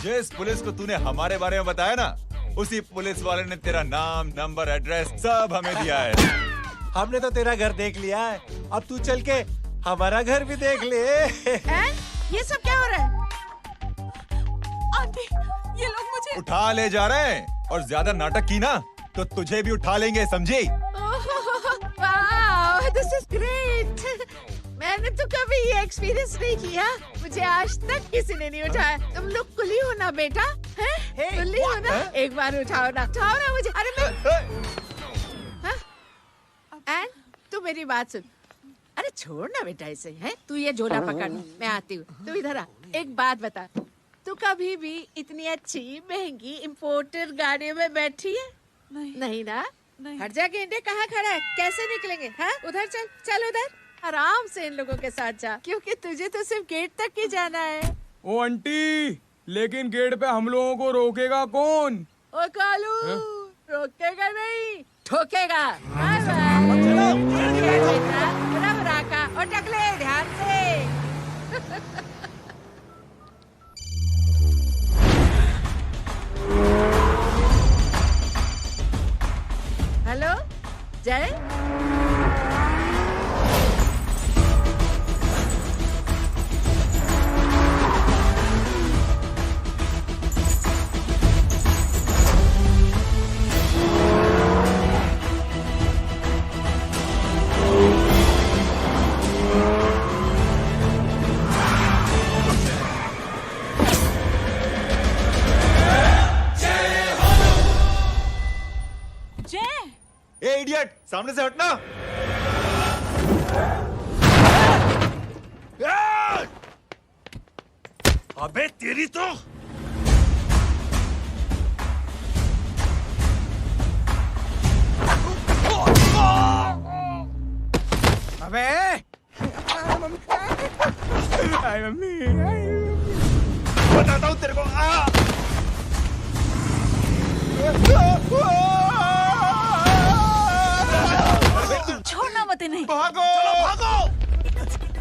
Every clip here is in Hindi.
जिस पुलिस को तूने हमारे बारे में बताया ना, उसी पुलिस वाले ने तेरा नाम, नंबर, एड्रेस सब हमें दिया है। हमने तो तेरा घर देख लिया है, अब तू चल के हमारा घर भी देख ले। ये सब क्या हो रहा है? आंटी, ये लोग मुझे उठा ले जा रहे हैं, और ज्यादा नाटक की ना तो तुझे भी उठा लेंगे, समझी? वाह, दिस इज ग्रेट। मैंने तो कभी ये एक्सपीरियंस नहीं किया। मुझे आज तक किसी ने नहीं उठाया। तुम लोग कुली हो ना बेटा? हैं? कुली हो ना? एक बार उठाओ ना मुझे। अरे मैं एंड तू मेरी बात सुन। अरे छोड़ ना बेटा इसे, हैं? तू ये झोला पकड़, मैं आती हूँ। तू इधर आ। एक बात बता, तू कभी भी इतनी अच्छी महंगी इम्पोर्टेड गाड़ी में बैठी है? नहीं ना? हट जा गेंडे, कहाँ खड़ा है? कैसे निकलेंगे? हाँ, उधर चल, चल उधर। आराम से इन लोगों के साथ जा, क्योंकि तुझे तो सिर्फ गेट तक ही जाना है। ओ आंटी, लेकिन गेट पे हम लोगों को रोकेगा कौन? ओ कालू, रोकेगा नहीं, ठोकेगा। Bye bye. बेटा, का और टकले ध्यान से। हेलो जय। ए इडियट, सामने से हटना। अबे तेरी तो अबे आई मम्मी, बताता हूँ तेरे को। छोड़ना मत इन्हें। भागो, भागो।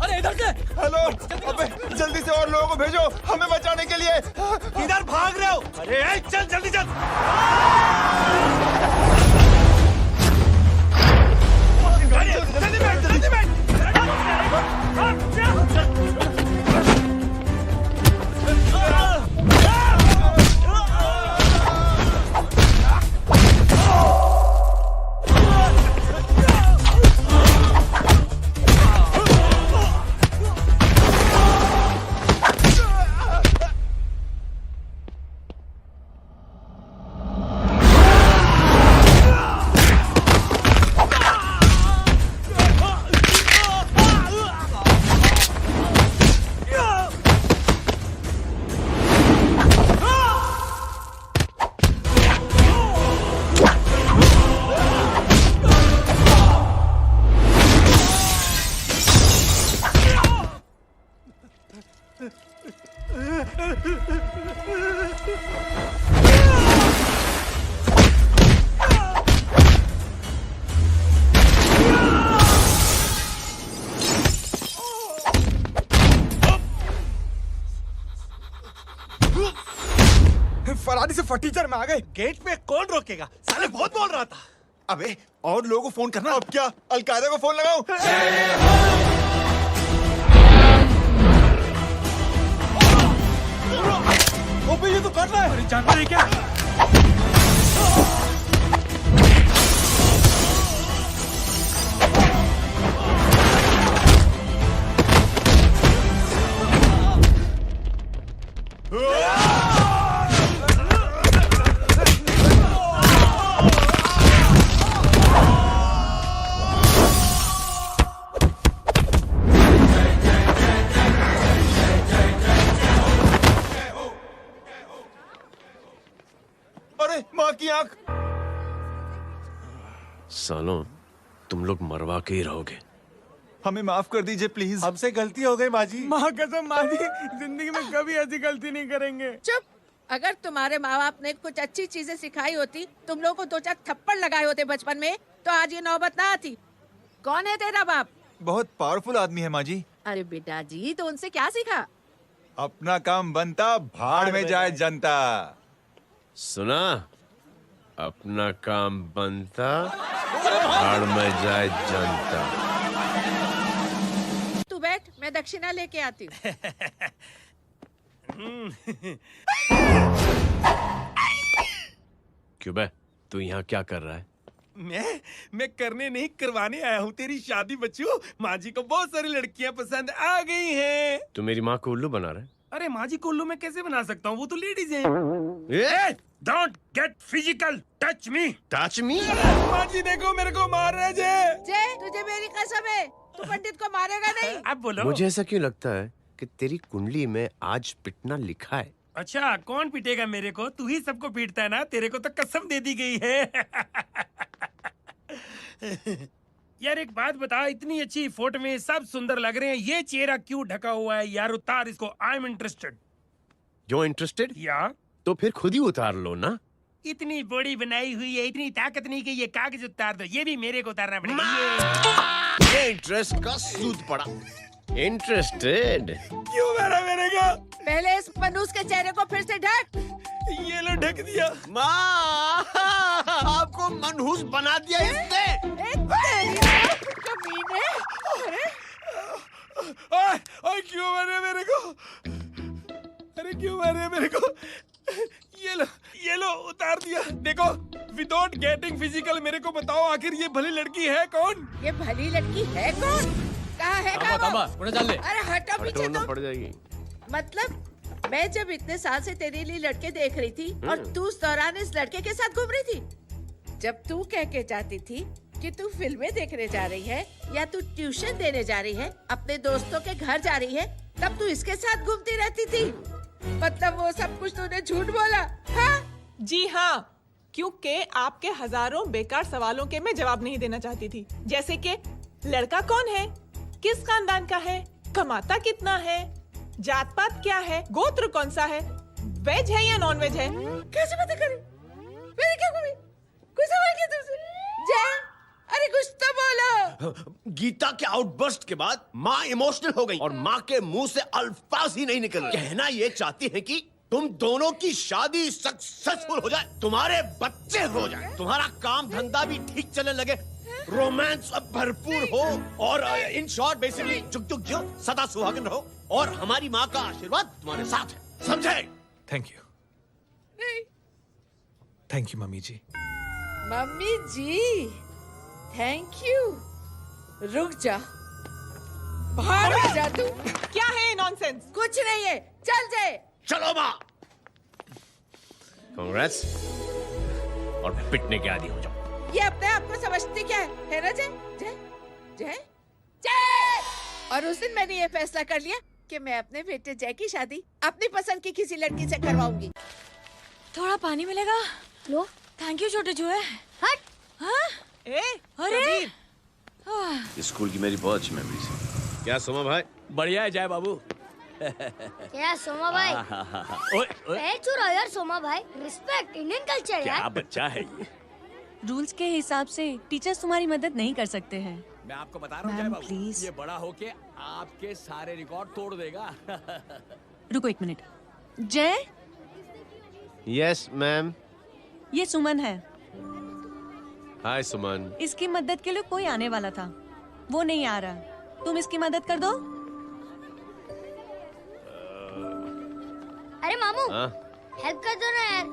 अरे इधर से। हेलो, अबे जल्दी से और लोगों को भेजो हमें बचाने के लिए। किधर भाग रहे हो? अरे चल जल्दी चल। जल्दी बैठ। फरारी से फटीचर में आ गए। गेट पे कौन रोकेगा? साले बहुत बोल रहा था। अबे और लोगों को फोन करना। अब क्या अलकायदा को फोन लगाऊं? ओबे ये तो कर रहा है। अरे जानवर है क्या? अरे माँ की आंख। सालों, तुम लोग मरवा के ही रहोगे। हमें माफ कर दीजिए प्लीज। हमसे गलती हो गई माँ जी। माँ कसम माँ जी, जिंदगी में कभी ऐसी गलती नहीं करेंगे। चुप। अगर तुम्हारे माँ बाप ने कुछ अच्छी चीजें सिखाई होती, तुम लोगों को 2-4 थप्पड़ लगाए होते बचपन में, तो आज ये नौबत ना आती। कौन है तेरा बाप? बहुत पावरफुल आदमी है माँ जी। अरे बेटा जी, तो उनसे क्या सीखा? अपना काम बनता, भाड़ में जाए जनता। सुना? अपना काम बनता, भाड़ में जाए जनता। तू बैठ, मैं दक्षिणा लेके आती हूँ। क्यों बे? तू यहाँ क्या कर रहा है? मैं करने नहीं करवाने आया हूँ तेरी शादी बच्चू। माँ जी को बहुत सारी लड़कियाँ पसंद आ गई हैं। तू मेरी माँ को उल्लू बना रहा है? अरे माँ जी को उल्लू मैं कैसे बना सकता हूँ, वो तो लेडीज हैं। Don't get physical, touch me. Touch me? माँ जी देखो मेरे को मार रहे जय। जय, तुझे मेरी कसम है, तू पंडित को मारेगा नहीं। अब बोलो। मुझे ऐसा क्यों लगता है कि तेरी कुंडली में आज पिटना लिखा है? अच्छा, कौन पीटेगा मेरे को? तू ही सबको पीटता है ना, तेरे को तो कसम दे दी गई है। यार एक बात बता, इतनी अच्छी फोटो में सब सुंदर लग रहे हैं, ये चेहरा क्यों ढका हुआ है? यार उतार इसको, I am interested. You're interested? या तो फिर खुद ही उतार लो ना। इतनी बॉडी बनाई हुई है, इतनी ताकत नहीं कि ये कागज उतार दो, ये भी मेरे को उतारना पड़ेगा। ये इंटरेस्ट का सूद पड़ा। इंटरेस्टेड? क्यों मारा मेरे को? पहले इस मनूस के चेहरे को फिर से ढक। ये लो ढक दिया। माँ, आपको मनहूस बना दिया इसने। कमीने। अरे ओए क्यों मारे मेरे को? अरे क्यों मारे मेरे को? ये लो उतार दिया। देखो, विदाउट गेटिंग फिजिकल मेरे को बताओ, आखिर ये भली लड़की है कौन? ये भली लड़की है कौन? कहाँ है कहाँ वो? अरे हटो पीछे हटो, तो। पड़ जाएगी। मतलब मैं जब इतने साल से तेरे लिए लड़के देख रही थी और तू उस दौरान इस लड़के के साथ घूम रही थी। जब तू कह के जाती थी कि तू फिल्में देखने जा रही है या तू ट्यूशन देने जा रही है, अपने दोस्तों के घर जा रही है, तब तू इसके साथ घूमती रहती थी। मतलब वो सब कुछ तूने झूठ बोला? हाँ? जी हाँ, क्योंकि आपके हजारों बेकार सवालों के मैं जवाब नहीं देना चाहती थी। जैसे कि लड़का कौन है, किस खानदान का है, कमाता कितना है, जात पात क्या है, गोत्र कौन सा है, वेज है या नॉन वेज है। कैसे पता करें? मैंने क्या कभी कोई सवाल किया तुमसे? जय, अरे कुछ तो बोलो। गीता के आउटबर्स्ट के बाद माँ इमोशनल हो गई और माँ के मुंह से अल्फाज ही नहीं निकल रहे। कहना ये चाहती है कि तुम दोनों की शादी सक्सेसफुल हो जाए, तुम्हारे बच्चे हो जाए, तुम्हारा काम धंधा भी ठीक चलने लगे, रोमांस अब भरपूर हो और इन शॉर्ट बेसिकली जुग जुग जियो, सदा सुहागन रहो और हमारी माँ का आशीर्वाद तुम्हारे साथ है। समझे? Thank you. नहीं। Thank you mummy ji. Mummy ji, thank you. रुक जा, बाहर आ जा तू। क्या है नॉनसेंस? कुछ नहीं है, चल जाए। चलो माँ। कांग्रेस। और पिटने के आदी हो जाओ। ये अपने आप को समझती क्या है ना जय? जय जय जय। और उस दिन मैंने ये फैसला कर लिया कि मैं अपने बेटे जय की शादी अपनी पसंद की किसी लड़की से करवाऊंगी। थोड़ा पानी मिलेगा? लो। थैंक यू छोटे चूहे। हट। हाँ? अरे स्कूल की मेरी बहुत अच्छी मेमोरीज है। क्या सोमा भाई? बढ़िया है जय बाबू। क्या सोमा भाई? पैर छू यार सोमा भाई, रिस्पेक्ट इंडियन कल्चर यार। क्या बच्चा है ये? रूल्स के हिसाब से टीचर्स तुम्हारी मदद नहीं कर सकते हैं। मैं आपको बता रहा हूँ जय बाबू, प्लीज। ये बड़ा होके आपके सारे रिकॉर्ड तोड़ देगा। रुको एक मिनट। जय, यस मैम। ये सुमन है। हाय सुमन। इसकी मदद के लिए कोई आने वाला था, वो नहीं आ रहा। तुम इसकी मदद कर दो। अरे मामू, हाँ? हेल्प कर दो ना यार,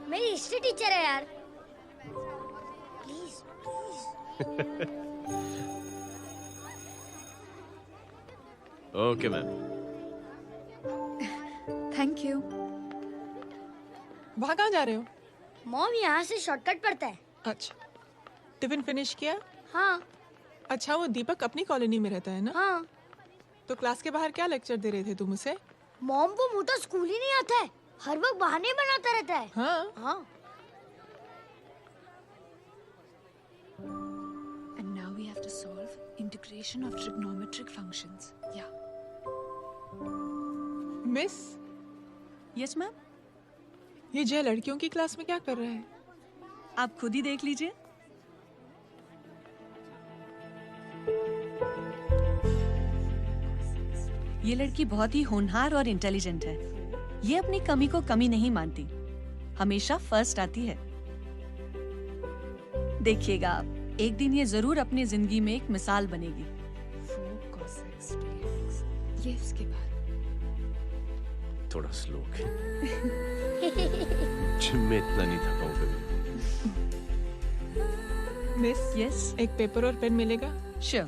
मेरी हिस्ट्री टीचर है यार, please. Okay ma'am. Thank you. वहाँ कहाँ जा रहे हो? मॉम यहाँ से शॉर्टकट पड़ता है। अच्छा, टिफिन फिनिश किया? हाँ। अच्छा, वो दीपक अपनी कॉलोनी में रहता है ना? हाँ। तो क्लास के बाहर क्या लेक्चर दे रहे थे तुम उसे? मॉम को मुंह तो स्कूल ही नहीं आता है, हर वक्त बहाने बनाता रहता है। हाँ। हाँ। And now we have to solve integration of trigonometric functions. Yeah. Miss, Yes ma'am. ये जय लड़कियों की क्लास में क्या कर रहा है? आप खुद ही देख लीजिए। ये लड़की बहुत ही होनहार और इंटेलिजेंट है। ये अपनी कमी को कमी नहीं मानती, हमेशा फर्स्ट आती है। देखिएगा आप, एक दिन ये जरूर अपनी जिंदगी में एक मिसाल बनेगी। ये इसके बाद थोड़ा स्लो जिम में इतना नहीं था पाऊंगा। मिस, यस, एक पेपर और पेन मिलेगा? श्योर,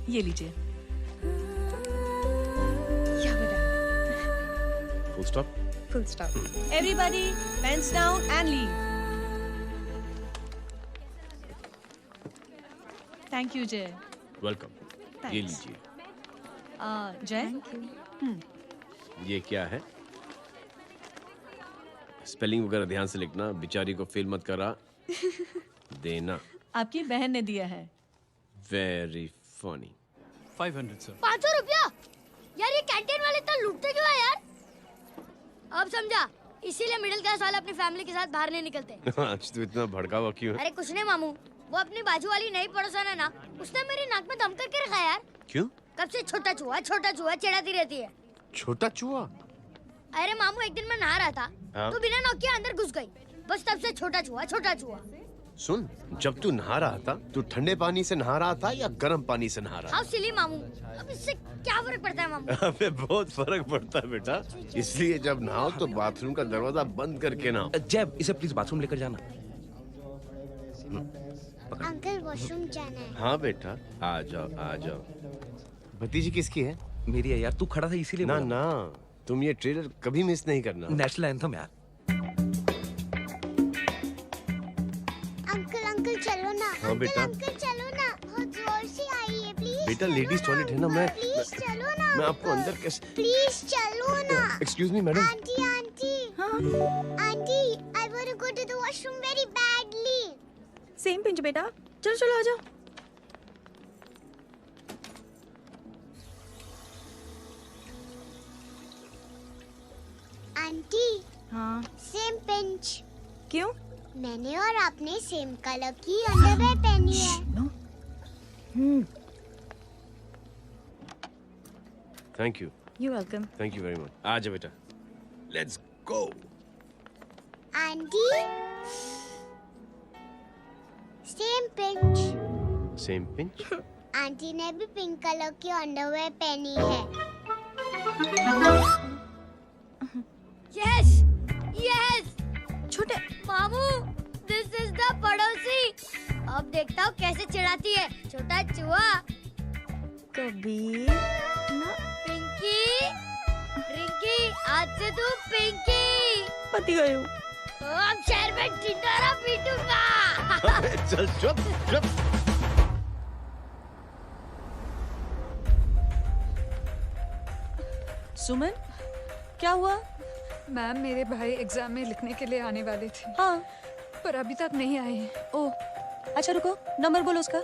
ये लीजिए। Full stop. Full stop. Everybody pens down and leave. Thank you Jay. Welcome. ये लीजिए। जय, ये क्या है? स्पेलिंग वगैरह ध्यान से लिखना, बिचारी को फेल मत करा देना। आपकी बहन ने दिया है। Very funny. 500 सर। 500 रुपया? यार ये कैंटीन वाले इतना लूटते क्यों है यार? अब समझा, इसीलिए मिडिल क्लास वाले अपनी फैमिली के साथ बाहर नहीं निकलते। आज तू इतना भड़का हुआ क्यों है? अरे कुछ नहीं मामू, वो अपनी बाजू वाली नई पड़ोसन है ना, उसने मेरी नाक में दम करके रखा यार। क्यों? कब से छोटा चूहा चिढ़ाती रहती है। छोटा चूहा? अरे मामू, एक दिन मैं नहा रहा था, हाँ? तो बिना नॉक के अंदर घुस गई, बस तब से छोटा चूहा। सुन, जब तू नहा रहा था, तू ठंडे पानी से नहा रहा था या गर्म पानी से नहा रहा हाउ सिली मामू, अब इससे क्या फर्क पड़ता है मामू? था? अबे बहुत फर्क पड़ता है बेटा, इसलिए जब नहाओ तो बाथरूम का दरवाजा बंद करके नहाओ। जय, इसे प्लीज बाथरूम लेकर जाना। अंकल वॉशरूम जाना है। हाँ बेटा, आ जाओ। भतीजी किसकी है? मेरी है यार, तू खड़ा था इसीलिए ना बोला। ना, तुम ये ट्रेलर कभी मिस नहीं करना। नेशनल एंथम यार। अंकल चलो ना। हाँ बेटा। अंकल चलो ना, बहुत जोर से आई है, प्लीज। बेटा लेडीज टॉयलेट है ना, मैं चलो ना। मैं आपको अंदर कैसे? प्लीज चलो ना। Excuse me madam. Aunty, I want to go to the washroom very badly. Same pinch बेटा, चलो आ जाओ। आंटी, हाँ, सेम पिंच। क्यों? मैंने और आपने सेम कलर की अंडरवेयर पहनी है। Thank you. You welcome. Thank you very much. आ जाओ बेटा, let's go. Aunty, same pinch. Same pinch? Aunty ने भी पिंक कलर की अंडरवेयर पहनी है। Yes yes. छोटे मामू, दिस इज द पड़ोसी। अब देखता हूँ कैसे चिढ़ाती है, छोटा चूहा। कबीर ना। पिंकी, रिंकी, आज से तू पिंकी। पति गए हो। अब शहर में टिंडोरा पीटूंगा। चल चुप। सुमन, क्या हुआ? मैम, मेरे भाई एग्जाम में लिखने के लिए आने वाले थे। हाँ, पर अभी तक नहीं आए हैं। ओह, अच्छा रुको, नंबर बोलो उसका।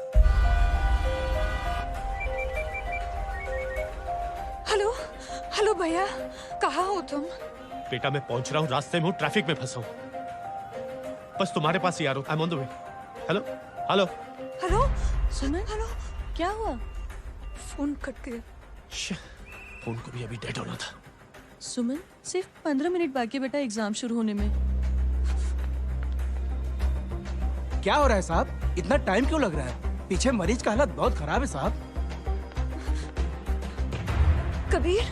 हेलो भैया, कहाँ हो तुम? बेटा मैं पहुंच रहा हूँ, रास्ते में हूँ, ट्रैफिक में फंसा हूँ, बस तुम्हारे पास ही आ रहा हूँ। I am on the way. Hello. Suman, hello, क्या हुआ? फोन कट गया। फोन को भी अभी डेड होना था। सुमन, सिर्फ 15 मिनट बाकी बेटा एग्जाम शुरू होने में। क्या हो रहा है साहब? इतना टाइम क्यों लग रहा है? पीछे मरीज का हालत बहुत खराब है साहब। कबीर,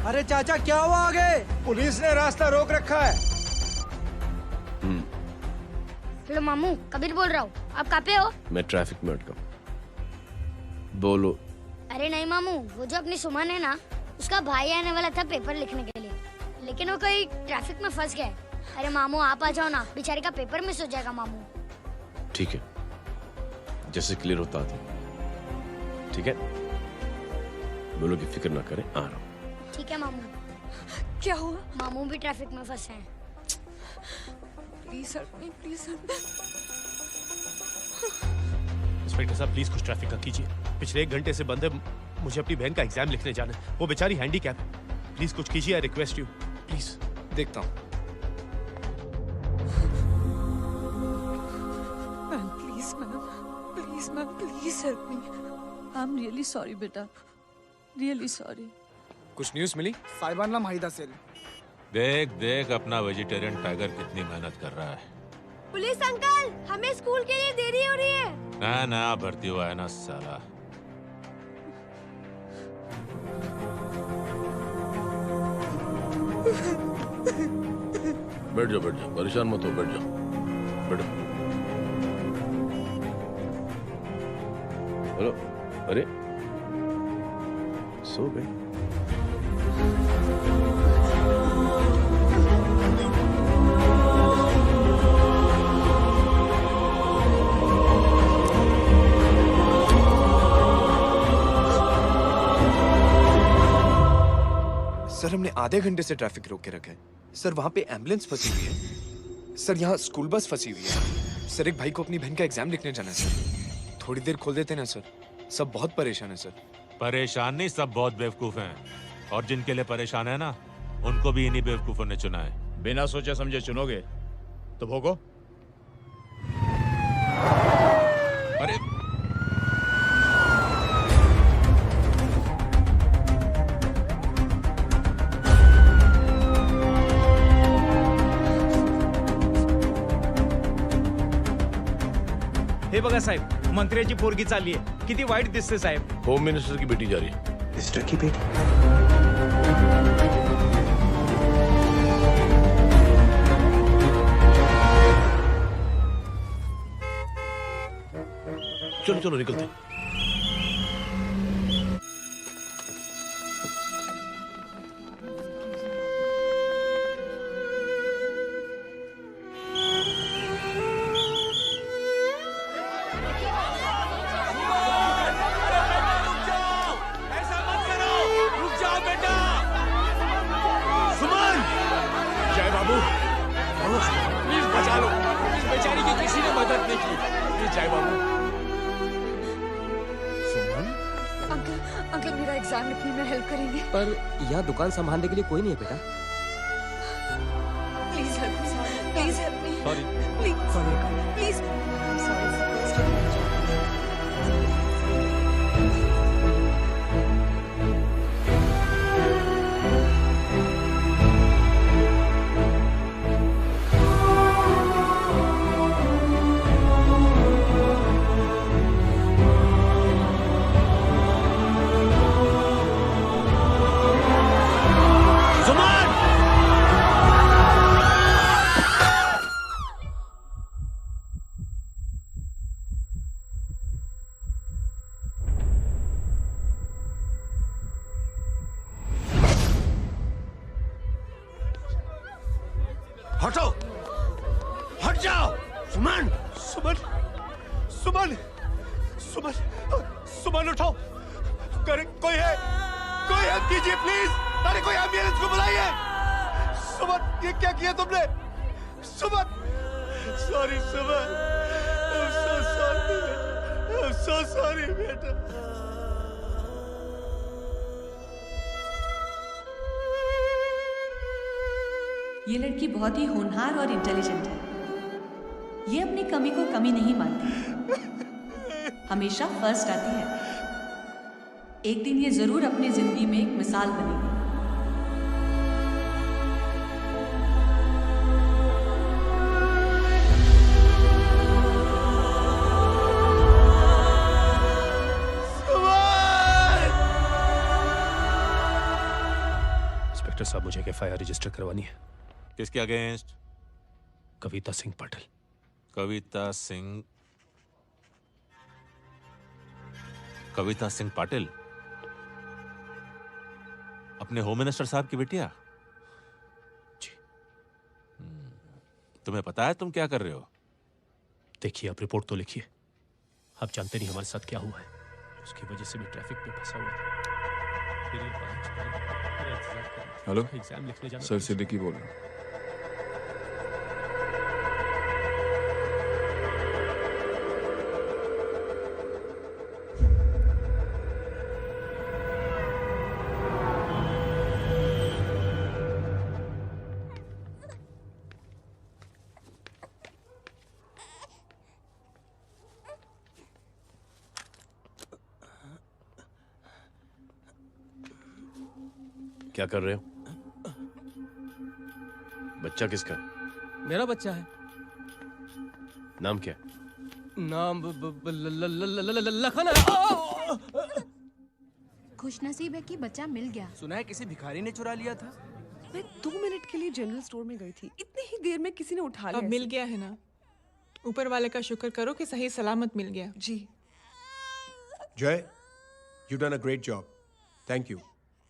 अरे चाचा क्या हुआ आगे? पुलिस ने रास्ता रोक रखा है। हेलो मामू, कबीर बोल रहा हूँ। आप कहाँ पे हो? मैं ट्रैफिक में अटका हूँ। बोलो। अरे नहीं मामू, वो जो अपनी सुमन है ना, उसका भाई आने वाला था पेपर लिखने के लिए, लेकिन वो कहीं ट्रैफिक में फंस गया। अरे मामू आप आ जाओ ना, बेचारी का पेपर मिस हो जाएगा मामू। ठीक है, जैसे क्लियर होता है। ठीक है, बोलो कि फिक्र ना करें, आ रहा हूँ। ठीक है मामू। क्या हुआ? मामू भी ट्रैफिक में फंसे हैं। Please help me, please help me. Inspector साहब प्लीज कुछ ट्रैफिक का कीजिए, पिछले 1 घंटे से बंद है, मुझे अपनी बहन का एग्जाम लिखने जाना है, वो बेचारी हैंडीकैप है, प्लीज कुछ कीजिए, आई रिक्वेस्ट यू प्लीज। देखता हूँ। Please ma'am, please help me. I am really sorry बेटा, रियली सॉरी। कुछ न्यूज़ मिली? साइबाना माहिदा सेल। देख देख अपना वेजिटेरियन टाइगर कितनी मेहनत कर रहा है। पुलिस अंकल, हमें स्कूल के लिए देरी हो रही है। ना ना भर्ती हुआ है ना साला। बैठ जाओ, परेशान मत हो, बैठ जाओ, बैठो। हेलो, अरे सो गई? सर हमने आधे घंटे से ट्रैफिक रोक के रखा है। सर वहाँ पे एम्बुलेंस फंसी हुई है। सर यहाँ स्कूल बस फंसी हुई है। सर एक भाई को अपनी बहन का एग्जाम लिखने जाना है सर। थोड़ी देर खोल देते ना सर। सब बहुत परेशान है सर। परेशान नहीं, सब बहुत बेवकूफ हैं। और जिनके लिए परेशान है ना, उनको भी इन्हीं बेवकूफों ने चुना है। बिना सोचे समझे चुनोगे तो भोगो। अरे हे बघा साहेब, मंत्र्याची पोरगी चालली आहे. किती वाईट दिसते साहेब. होम मिनिस्टर की बेटी जा रही है। मिनिस्टर की बेटी? चलो चलो निकलते। अंकल मेरा एग्जाम लिखने में हेल्प करेंगे? पर यहाँ दुकान संभालने के लिए कोई नहीं है बेटा। Please help me, please help me, sorry please please. हटो, हट जाओ। सुमन, सुमन, सुमन, सुमन, सुमन उठो। कोई है, कोई हेल्प कीजिए प्लीज। अरे कोई एम्बुलेंस को बुलाइए। सुमन, ये क्या किया तुमने? Suman, sorry Suman, I'm so sorry, I'm so sorry बेटा। ये लड़की बहुत ही होनहार और इंटेलिजेंट है। ये अपनी कमी को कमी नहीं मानती, हमेशा फर्स्ट आती है। एक दिन ये जरूर अपनी जिंदगी में एक मिसाल बनेगी। इंस्पेक्टर साहब, मुझे एफआईआर रजिस्टर करवानी है। किसके अगेंस्ट? कविता सिंह पाटिल। कविता सिंह, कविता सिंह पाटिल अपने होम मिनिस्टर साहब की बेटिया? जी। तुम्हें पता है तुम क्या कर रहे हो? देखिए, आप रिपोर्ट तो लिखिए। आप जानते नहीं हमारे साथ क्या हुआ है। उसकी वजह से भी ट्रैफिक में फंसा हुआ था। फिर ये हेलो एग्जाम लिखने जाना। सर सिद्दीकी बोल रहा हूँ। क्या कर रहे हो? बच्चा किसका है? मेरा बच्चा है। नाम क्या है? नाम लखन है। खुशनसीब है कि बच्चा मिल गया। सुना है किसी भिखारी ने चुरा लिया था। मैं 2 मिनट के लिए जनरल स्टोर में गई थी, इतनी ही देर में किसी ने उठा लिया। अब मिल गया है ना, ऊपर वाले का शुक्र करो कि सही सलामत मिल गया। जी जय, you done a great job, thank you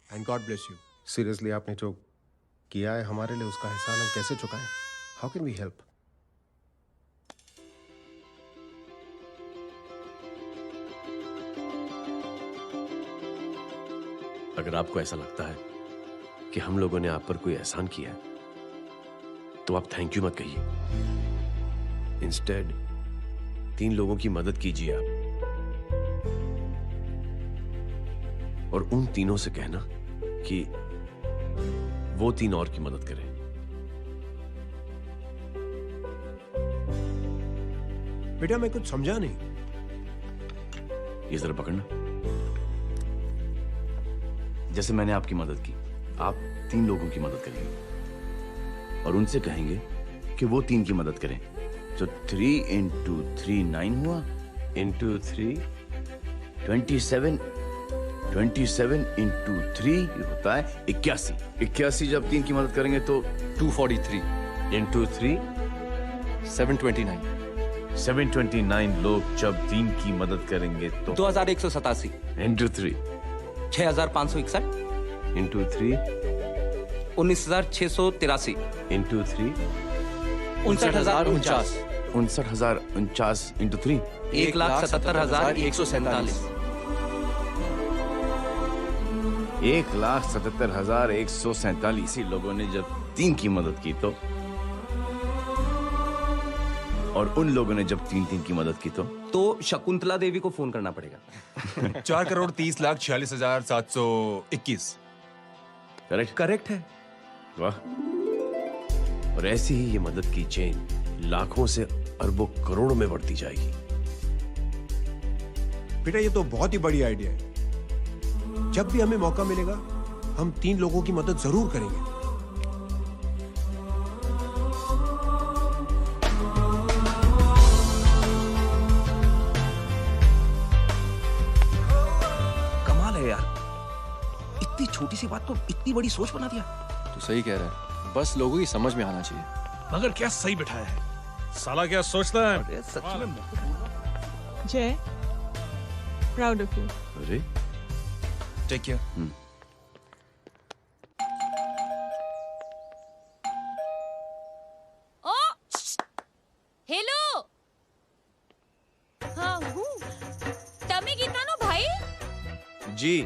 and God bless you. Seriously आपने जो किया है हमारे लिए, उसका एहसान हम कैसे चुकाएं? How can we help? अगर आपको ऐसा लगता है कि हम लोगों ने आप पर कोई एहसान किया है, तो आप थैंक यू मत कहिए। इंस्टेड 3 लोगों की मदद कीजिए आप, और उन तीनों से कहना कि वो 3 और की मदद करें। बेटा मैं कुछ समझा नहीं। ये जरा पकड़ना। जैसे मैंने आपकी मदद की, आप 3 लोगों की मदद करेंगे और उनसे कहेंगे कि वो 3 की मदद करें। तो 3 into 3 9 हुआ, into 3 27, 27 into 3 होता है 81। 81 जब 3 की मदद करेंगे तो 243 into 3 729 729 लोग जब 3 की मदद करेंगे तो 2187 into 3 6561 into 3 19683 into 3 59049 59049 into 3 1,77,147 1,77,147 लोगों ने जब 3 की मदद की तो, और उन लोगों ने जब 3 की मदद की तो शकुंतला देवी को फोन करना पड़ेगा। 4,30,46,721। करेक्ट है। वाह। और ऐसी ही ये मदद की चेन लाखों से अरबों करोड़ों में बढ़ती जाएगी। बेटा ये तो बहुत ही बड़ी आइडिया है। जब भी हमें मौका मिलेगा हम 3 लोगों की मदद जरूर करेंगे। कमाल है यार, इतनी छोटी सी बात को इतनी बड़ी सोच बना दिया। तू सही कह रहा है, बस लोगों की समझ में आना चाहिए। मगर क्या सही बिठाया है, साला क्या सोचता है? सच में जय, प्राउड ऑफ यू। अरे टेक केयर। ओ हेलो, हाँ हूँ। तमी कितना नो भाई? जी।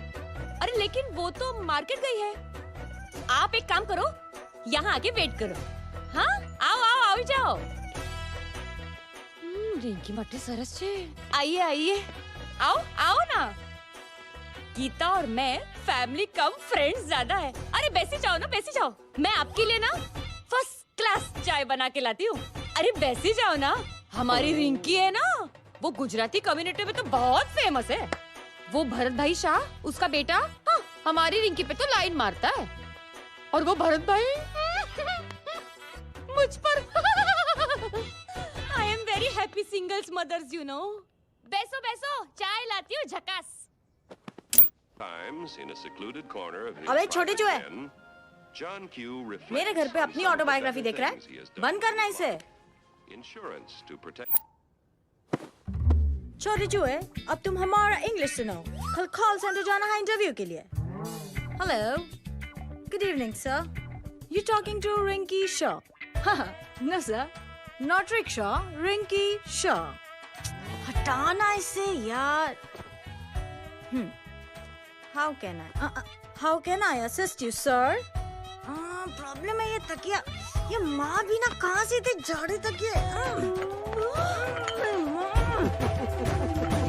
अरे लेकिन वो तो मार्केट गई है। आप एक काम करो, यहाँ आके वेट करो। हाँ आओ आओ आओ जाओ। रिंकी मट्टी सरस छे। आइए आइए, आओ आओ ना। गीता और मैं फैमिली कम फ्रेंड्स ज्यादा है। अरे बैसी जाओ ना, बैसी जाओ। मैं आपके लिए ना फर्स्ट क्लास चाय बना के लाती हूँ। अरे बैसी जाओ ना। हमारी रिंकी है ना, वो गुजराती कम्युनिटी में तो बहुत फेमस है। वो भरत भाई शाह, उसका बेटा, हाँ, हमारी रिंकी पे तो लाइन मारता है। और वो भरत भाई मुझ पर I am very happy singles mothers you know. बैसो बैसो, चाय लाती हूँ झकास। अबे छोटे जो है, मेरे घर पे अपनी ऑटोबायोग्राफी देख रहा है, बंद करना इसे। छोटे जो है, अब तुम हमारा इंग्लिश सुनो। कल कॉल सेंटर जाना है इंटरव्यू के लिए। Hello, good evening sir, you talking to Rinki Shaw? No sir, not rickshaw, Rinki Shaw. हटाना इसे यार। How can I assist you, sir? Problem है ये तकिया, ये माँ भी ना कहाँ से थे झाड़े तकिए।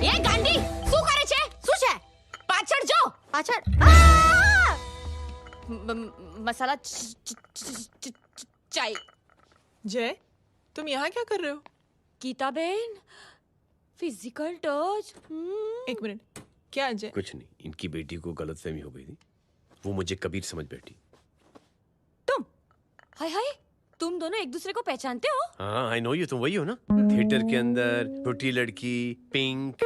ये गांडी, શું કરે છે? શું છે? પાછળ જો, પાછળ। मसाला चाय। जय, तुम यहाँ क्या कर रहे हो? गीता बहन, फिजिकल टच। एक मिनट, क्या जय? कुछ नहीं, इनकी बेटी को गलतफहमी हो गई थी वो मुझे कबीर समझ बैठी। हाय हाय, तुम दोनों एक दूसरे को पहचानते हो? हाँ, आई नो यू, तुम वही हो ना? थिएटर के अंदर छोटी लड़की pink.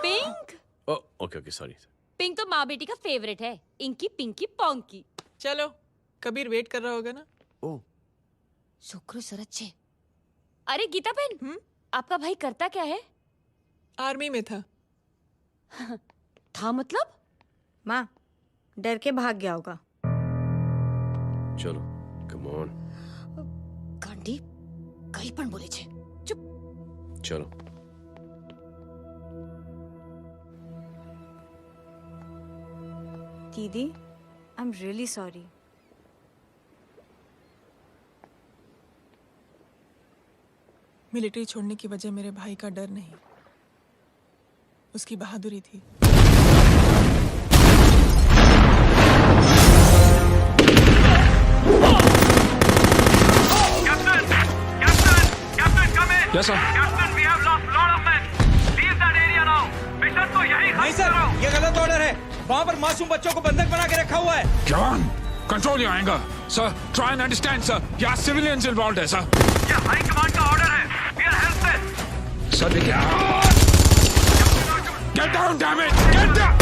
Pink? Okay okay, sorry. Pink तो माँ बेटी का फेवरेट है। Inky pinky ponky. चलो, कबीर वेट कर रहा होगा ना? ओ शुक्र सरच्चे। अरे गीता बहन, आपका भाई करता क्या है? आर्मी में था। था मतलब? माँ, डर के भाग गया होगा। चलो, कम ऑन। गांडी कहीं पण बोले छे। चुप। चलो। दीदी, I am really sorry. Military छोड़ने की वजह मेरे भाई का डर नहीं, उसकी बहादुरी थी। Yes, sir. नहीं सर, ये गलत ऑर्डर है। वहाँ पर मासूम बच्चों को बंधक बना के रखा हुआ है। जवान, control your anger. Sir, try and understand, sir. यहाँ civilians involved है, sir. ये हाई कमांड का ऑर्डर है। We are helpless. Sir, देखिए। Get down, damn it! Get down!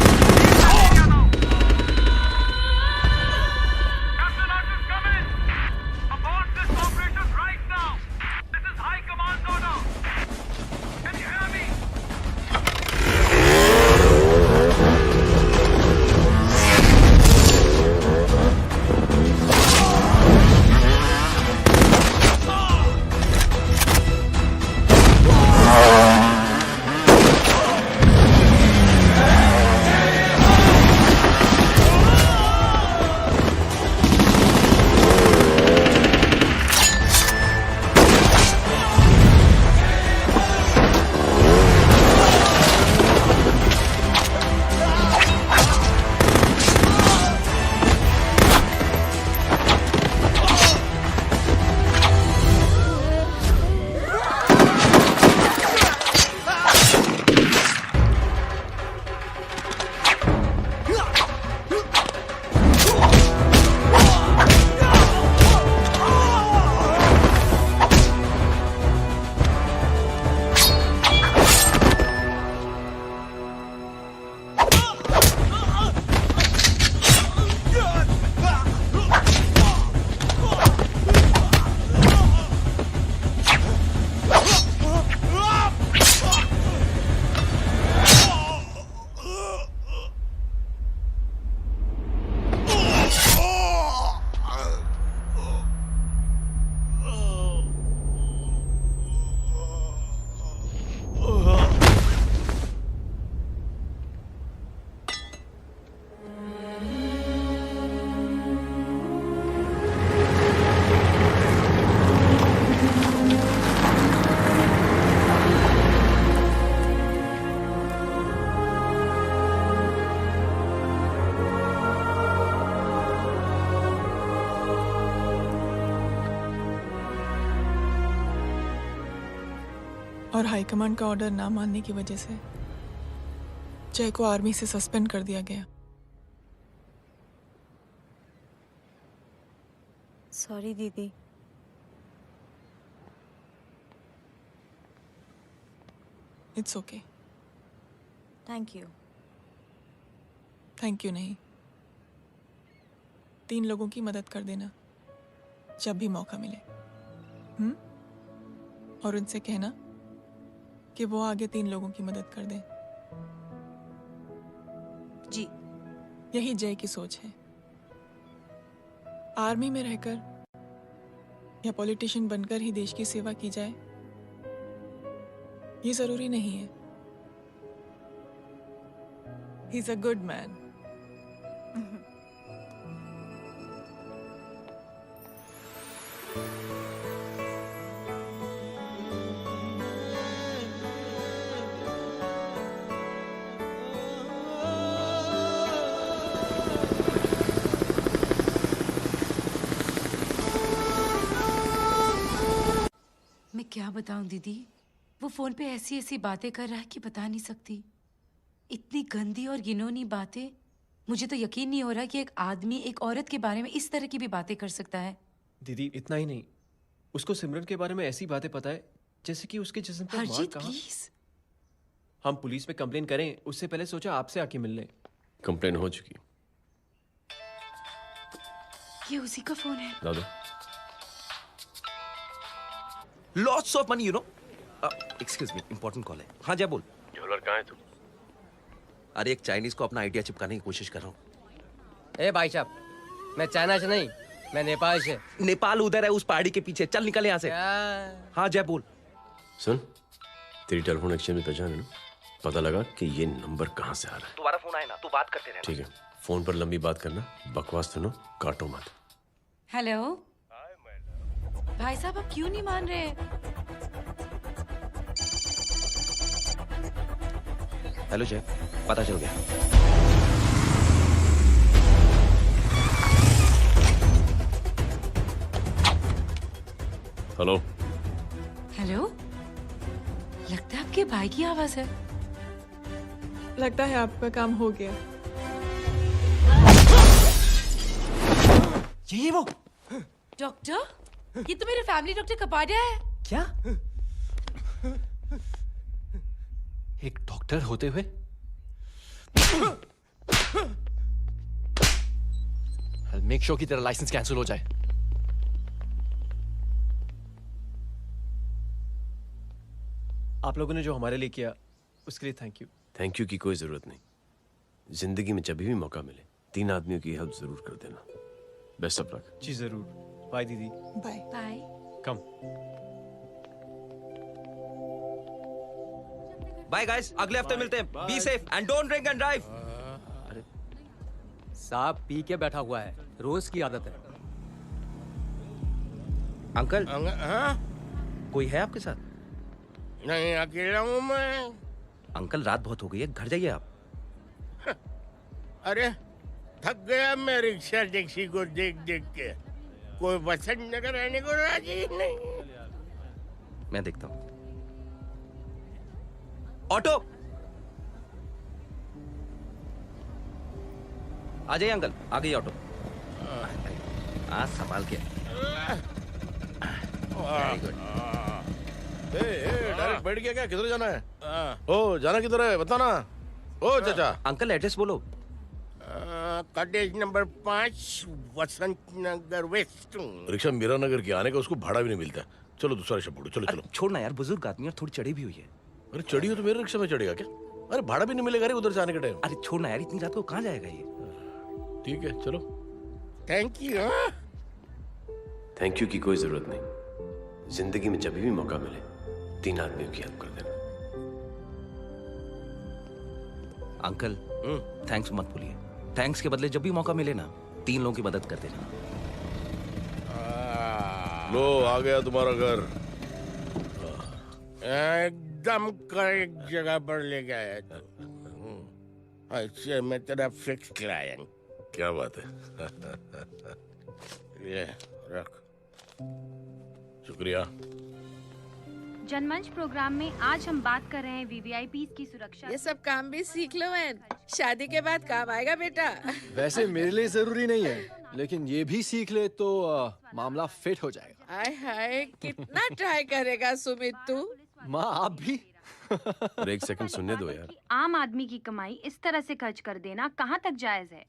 और हाईकमांड का ऑर्डर ना मानने की वजह से जय को आर्मी से सस्पेंड कर दिया गया। सॉरी दीदी। It's okay. Thank you. Thank you नहीं, 3 लोगों की मदद कर देना जब भी मौका मिले। और उनसे कहना कि वो आगे 3 लोगों की मदद कर दें। जी। यही जय की सोच है। आर्मी में रहकर या पॉलिटिशियन बनकर ही देश की सेवा की जाए, ये जरूरी नहीं है। He is a good man. मैं क्या बताऊं दीदी, वो फोन पे ऐसी ऐसी बातें कर रहा है कि बता नहीं सकती। इतनी गंदी और घिनौनी बातें मुझे तो यकीन नहीं हो रहा कि एक आदमी एक औरत के बारे में इस तरह की भी बातें कर सकता है। दीदी इतना ही नहीं, उसको सिमरन के बारे में ऐसी बातें पता है जैसे कि उसके जिस्म पर मार हरजीत कहाँ। प्लीज। हम पुलिस में कंप्लेन करें उससे पहले सोचा आपसे आके मिल लें। कंप्लेन हो चुकी। ये उसी का फोन है। दादा lots of money you know. Excuse me, important call है। हाँ जा बोल। ज्वेलर कहाँ है तू? अरे एक चाइनीज को अपना आइडिया चिपकाने की कोशिश कर रहा हूँ। ए भाई साहब, मैं चाइना से नहीं, मैं नेपाल से। नेपाल उधर है उस पहाड़ी के पीछे, चल निकल यहाँ से। हाँ जय बोल। सुन, तेरी टेलीफोन एक्सचेंज में पहचान है ना? पता लगा कि ये नंबर कहाँ से आ रहा है। तुम्हारा फोन आए ना, तू बात करते रहना। ठीक है, फोन पर लंबी बात करना, बकवास सुनो, काटो मत। हेलो भाई साहब, आप क्यों नहीं मान रहे? हेलो जय, पता चल गया। हेलो हेलो, लगता है आपके भाई की आवाज है। लगता है आपका काम हो गया। ये वो डॉक्टर, ये तो मेरे फैमिली डॉक्टर कपाडिया है। क्या? एक डॉक्टर होते हुए? I'll make sure कि तेरा लाइसेंस कैंसिल हो जाए। आप लोगों ने जो हमारे लिए किया उसके लिए थैंक यू। थैंक यू की कोई जरूरत नहीं। जिंदगी में जब भी मौका मिले 3 आदमियों की हेल्प जरूर कर देना। Best of luck. जी जरूर। बाय दीदी। Bye bye. Come. Bye guys, अगले हफ्ते मिलते हैं। Be safe and don't drink and drive. साहब पी के बैठा हुआ है, रोज की आदत है। अंकल हाँ? कोई है आपके साथ? नहीं, अकेला हूँ मैं। अंकल रात बहुत हो गई है, घर जाइए आप। अरे थक गया मैं रिक्शा टैक्सी को देख देख के। कोई वसंत नगर रहने को राजी नहीं। मैं देखता हूँ। ऑटो आ जाइए अंकल, आ गई ऑटो। आज संभाल के। Very good. डायरेक्ट बैठ गया क्या? किधर जाना है? ओ जाना किधर है बता ना। ओ चाचा। अंकल एड्रेस बोलो। कॉटेज नंबर 5 वसंत नगर वेस्ट। रिक्शा मीरा नगर की आने का उसको भाड़ा भी नहीं मिलता। चलो दूसरा रिक्शा पकड़ो। चलो चलो। छोड़ना यार, बुजुर्ग आदमी और थोड़ी चढ़ी भी हुई है। अरे चढ़ी हो तो मेरे रिक्शा में चढ़ेगा क्या? अरे भाड़ा भी नहीं मिलेगा रे उधर से आने के टाइम। अरे छोड़ना यार, इतनी रात को कहाँ जाएगा ये? ठीक है चलो। Thank you. थैंक यू की कोई जरूरत नहीं। जिंदगी में जब भी मौका मिले 3 आदमियों की हेल्प कर देना। अंकल थैंक्स मत भूलिए। थैंक्स के बदले जब भी मौका मिले ना 3 लोगों की मदद कर देना। लो आ गया तुम्हारा घर। एकदम करेक्ट जगह पर ले गया तू। अच्छा मैं तेरा फिक्स क्लाइंट। क्या बात है। ये रख। शुक्रिया। जनमंच प्रोग्राम में आज हम बात कर रहे हैं वीवीआईपी की सुरक्षा। ये सब काम भी सीख लो मैन, शादी के बाद काम आएगा बेटा। वैसे मेरे लिए जरूरी नहीं है, लेकिन ये भी सीख ले तो मामला फिट हो जाएगा। हाय हाय, कितना ट्राई करेगा सुमित तू? माँ आप भी। अरे एक सेकंड सुनने दो यार। आम आदमी की कमाई इस तरह से खर्च कर देना कहाँ तक जायज है?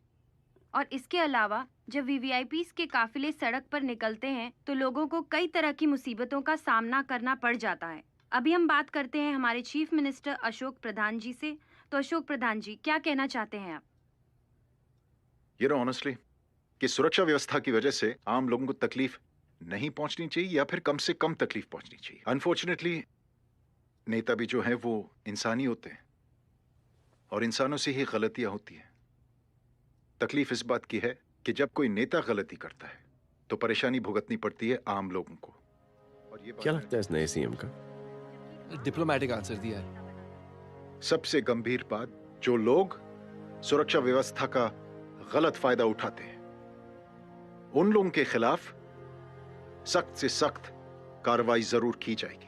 और इसके अलावा जब वीवीआईपीज़ के काफिले सड़क पर निकलते हैं तो लोगों को कई तरह की मुसीबतों का सामना करना पड़ जाता है। अभी हम बात करते हैं हमारे चीफ मिनिस्टर अशोक प्रधान जी से। तो अशोक प्रधान जी, क्या कहना चाहते हैं आप? ये नो ऑनेस्टली कि सुरक्षा व्यवस्था की वजह से आम लोगों को तकलीफ नहीं पहुंचनी चाहिए या फिर कम से कम तकलीफ पहुंचनी चाहिए। अनफॉर्चुनेटली नेता भी जो हैं वो इंसानी होते हैं और इंसानों से ही गलतियां होती हैं। तकलीफ इस बात की है कि जब कोई नेता गलती करता है तो परेशानी भुगतनी पड़ती है आम लोगों को। और ये क्या लगता है इस नए सीएम का? डिप्लोमेटिक आंसर दिया है। सबसे गंभीर बात, जो लोग सुरक्षा व्यवस्था का गलत फायदा उठाते हैं उन लोगों के खिलाफ सख्त से सख्त कार्रवाई जरूर की जाएगी।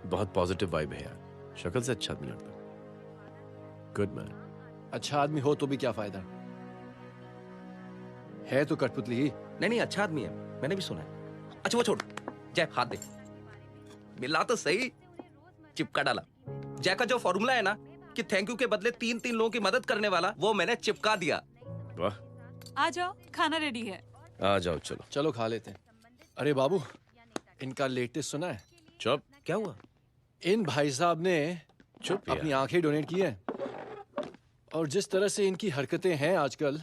बहुत पॉजिटिव वाइब है यार। शक्ल से अच्छा आदमी लगता है। Good man. अच्छा आदमी हो तो भी क्या फायदा, है तो कठपुतली। नहीं अच्छा आदमी है, मैंने भी सुना है। अच्छा वो छोड़, जय हाथ दे। मिला तो सही, चिपका डाला। जय का जो फॉर्मूला है ना कि थैंक यू के बदले 3 लोगों की मदद करने वाला, वो मैंने चिपका दिया। वाह, आ जाओ, खाना रेडी है। आ जाओ, चलो चलो खा लेते हैं। अरे बाबू, इनका लेटेस्ट सुना है? चुप। क्या हुआ? इन भाई साहब ने चुप अपनी आंखें डोनेट की हैं, और जिस तरह से इनकी हरकतें हैं आजकल,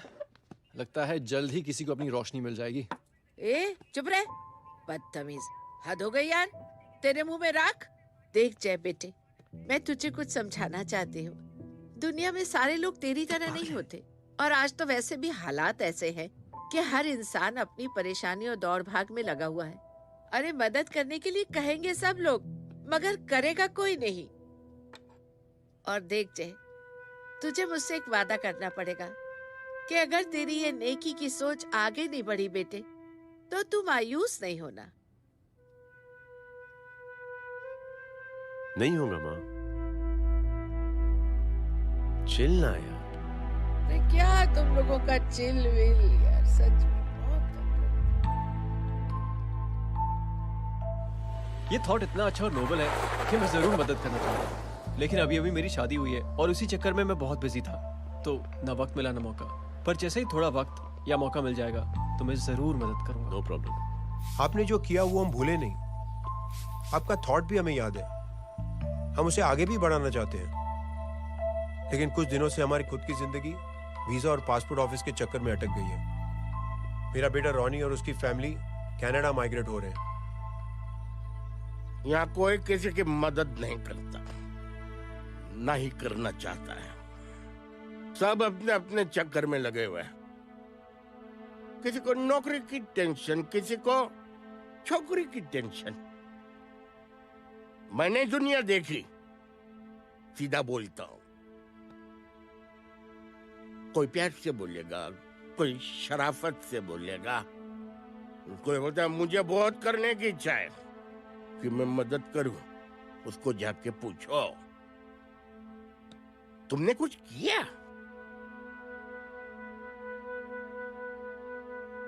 लगता है जल्द ही किसी को अपनी रोशनी मिल जाएगी। ए चुप रह, बदतमीज, हद हो गई यार। तेरे मुंह में राख। देख जय बेटे, मैं तुझे कुछ समझाना चाहती हूँ। दुनिया में सारे लोग तेरी तरह नहीं होते, और आज तो वैसे भी हालात ऐसे हैं कि हर इंसान अपनी परेशानी और दौड़ भाग में लगा हुआ है। अरे मदद करने के लिए कहेंगे सब लोग, मगर करेगा कोई नहीं। और देख जय, तुझे मुझसे एक वादा करना पड़ेगा कि अगर तेरी ये नेकी की सोच आगे नहीं बढ़ी बेटे, तो तू मायूस नहीं होना। नहीं होगा माँ, चिल ना यार। अरे क्या तुम लोगों का चिल विल यार, सच में ये थॉट इतना अच्छा और नोबल है कि मैं जरूर मदद करना चाहूंगा, लेकिन अभी अभी मेरी शादी हुई है और उसी चक्कर में मैं बहुत बिजी था, तो ना वक्त मिला ना मौका। पर जैसे ही थोड़ा वक्त या मौका मिल जाएगा तो मैं जरूर मदद करूंगा। No problem. आपने जो किया वो हम भूले नहीं, आपका थॉट भी हमें याद है, हम उसे आगे भी बढ़ाना चाहते हैं। लेकिन कुछ दिनों से हमारी खुद की जिंदगी वीजा और पासपोर्ट ऑफिस के चक्कर में अटक गई है। मेरा बेटा रॉनी और उसकी फैमिली कनाडा माइग्रेट हो रहे हैं। यहाँ कोई किसी की मदद नहीं करता, ना ही करना चाहता है। सब अपने अपने चक्कर में लगे हुए हैं। किसी को नौकरी की टेंशन, किसी को छोकरी की टेंशन। मैंने दुनिया देखी, सीधा बोलता हूं। कोई प्यार से बोलेगा, कोई शराफत से बोलेगा, कोई बोलता है मुझे बहुत करने की इच्छा है कि मैं मदद करूं। उसको जाके पूछो, तुमने कुछ किया?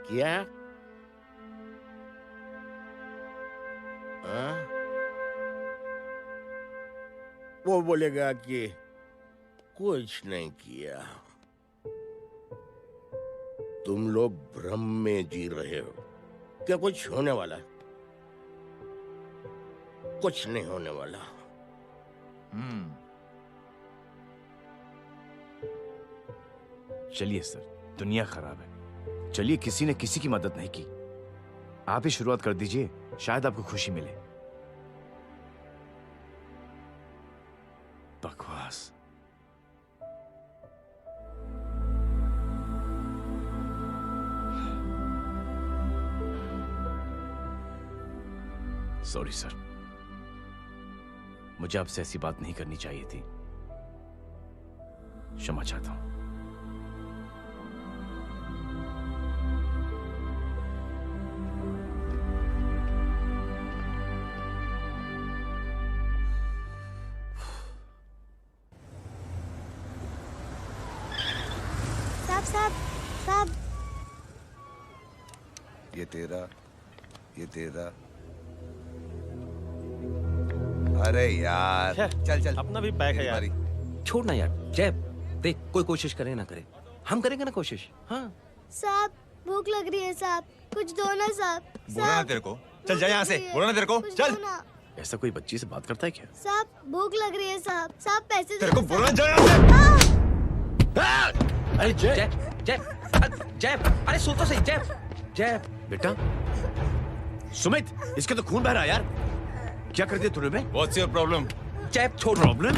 किया? वो बोलेगा कि कुछ नहीं किया। तुम लोग भ्रम में जी रहे हो। क्या कुछ होने वाला है? कुछ नहीं होने वाला। चलिए सर, दुनिया खराब है, चलिए किसी ने किसी की मदद नहीं की, आप ही शुरुआत कर दीजिए, शायद आपको खुशी मिले। बकवास। सॉरी सर, मुझे आपसे ऐसी बात नहीं करनी चाहिए थी, क्षमा चाहता हूं। साहब, ये तेरा। अरे यार, चल अपना भी पैक है यार। छोड़ ना यार, जय देख, कोई कोशिश करे ना करे, हम करेंगे ना कोशिश। हाँ साहब, भूख लग रही है साहब, कुछ दो ना साहब। बोला ना तेरे को, चल जा यहाँ से, बोला ना तेरे को, चल। ऐसा कोई बच्ची से बात करता है क्या? साहब भूख लग रही है साहब, साहब पैसे तेरे को बोला जा। अरे जय जय, अरे सुन तो सही। जय बेटा, सुमित, इसके तो खून बह रहा है यार। क्या कर दिया तूने बे? What's your problem? जय छोड़। प्रॉब्लम?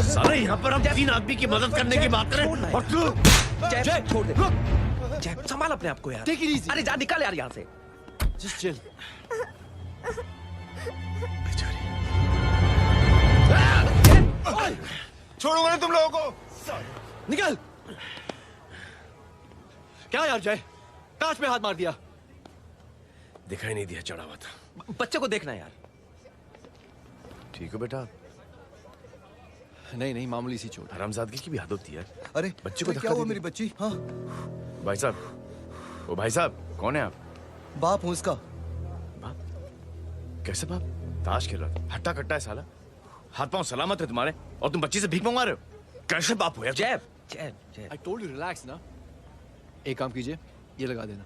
सारे यहाँ पर हम 3 आदमी की मदद करने की बात करें और तू जय छोड़ दे। जय संभाल अपने आप को यार। Take it easy. अरे जा, निकल यार यहाँ से। Just chill. छोड़ूंगा ना तुम लोगों को। निकल। क्या यार जय, कांच में हाथ मार दिया। दिखाई नहीं दिया, चढ़ा हुआ था। बच्चे को देखना यार। ठीक हो बेटा? नहीं नहीं, मामूली सी चोट। हरामजादगी की भी हद होती है। अरे बच्चे को क्या हुआ मेरी बच्ची? हाँ भाई साहब, ओ भाई साहब, कौन है आप? बाप हूँ उसका। बाप? कैसे बाप? ताश खेल रहा था, हट्टा कट्टा है साला। हाथ पांव सलामत है तुम्हारे और तुम बच्ची से भीख मंगवा रहे हो? कैसे बाप हो यार? जैब। I told you relax ना। एक काम कीजिए, ये लगा देना।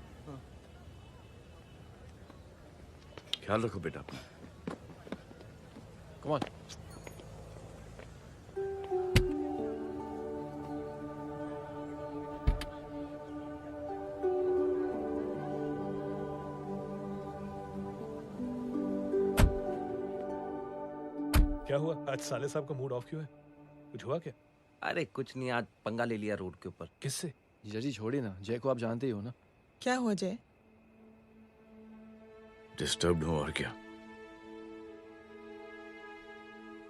ख्याल रखो बेटा अपना। Come on। क्या हुआ? आज साले साहब का मूड ऑफ क्यों है? कुछ हुआ क्या? अरे कुछ नहीं, आज पंगा ले लिया रोड के ऊपर। किससे? जीजा जी छोड़िए ना, जय को आप जानते ही हो ना। क्या हुआ जय? डिस्टर्ब्ड हूं और क्या।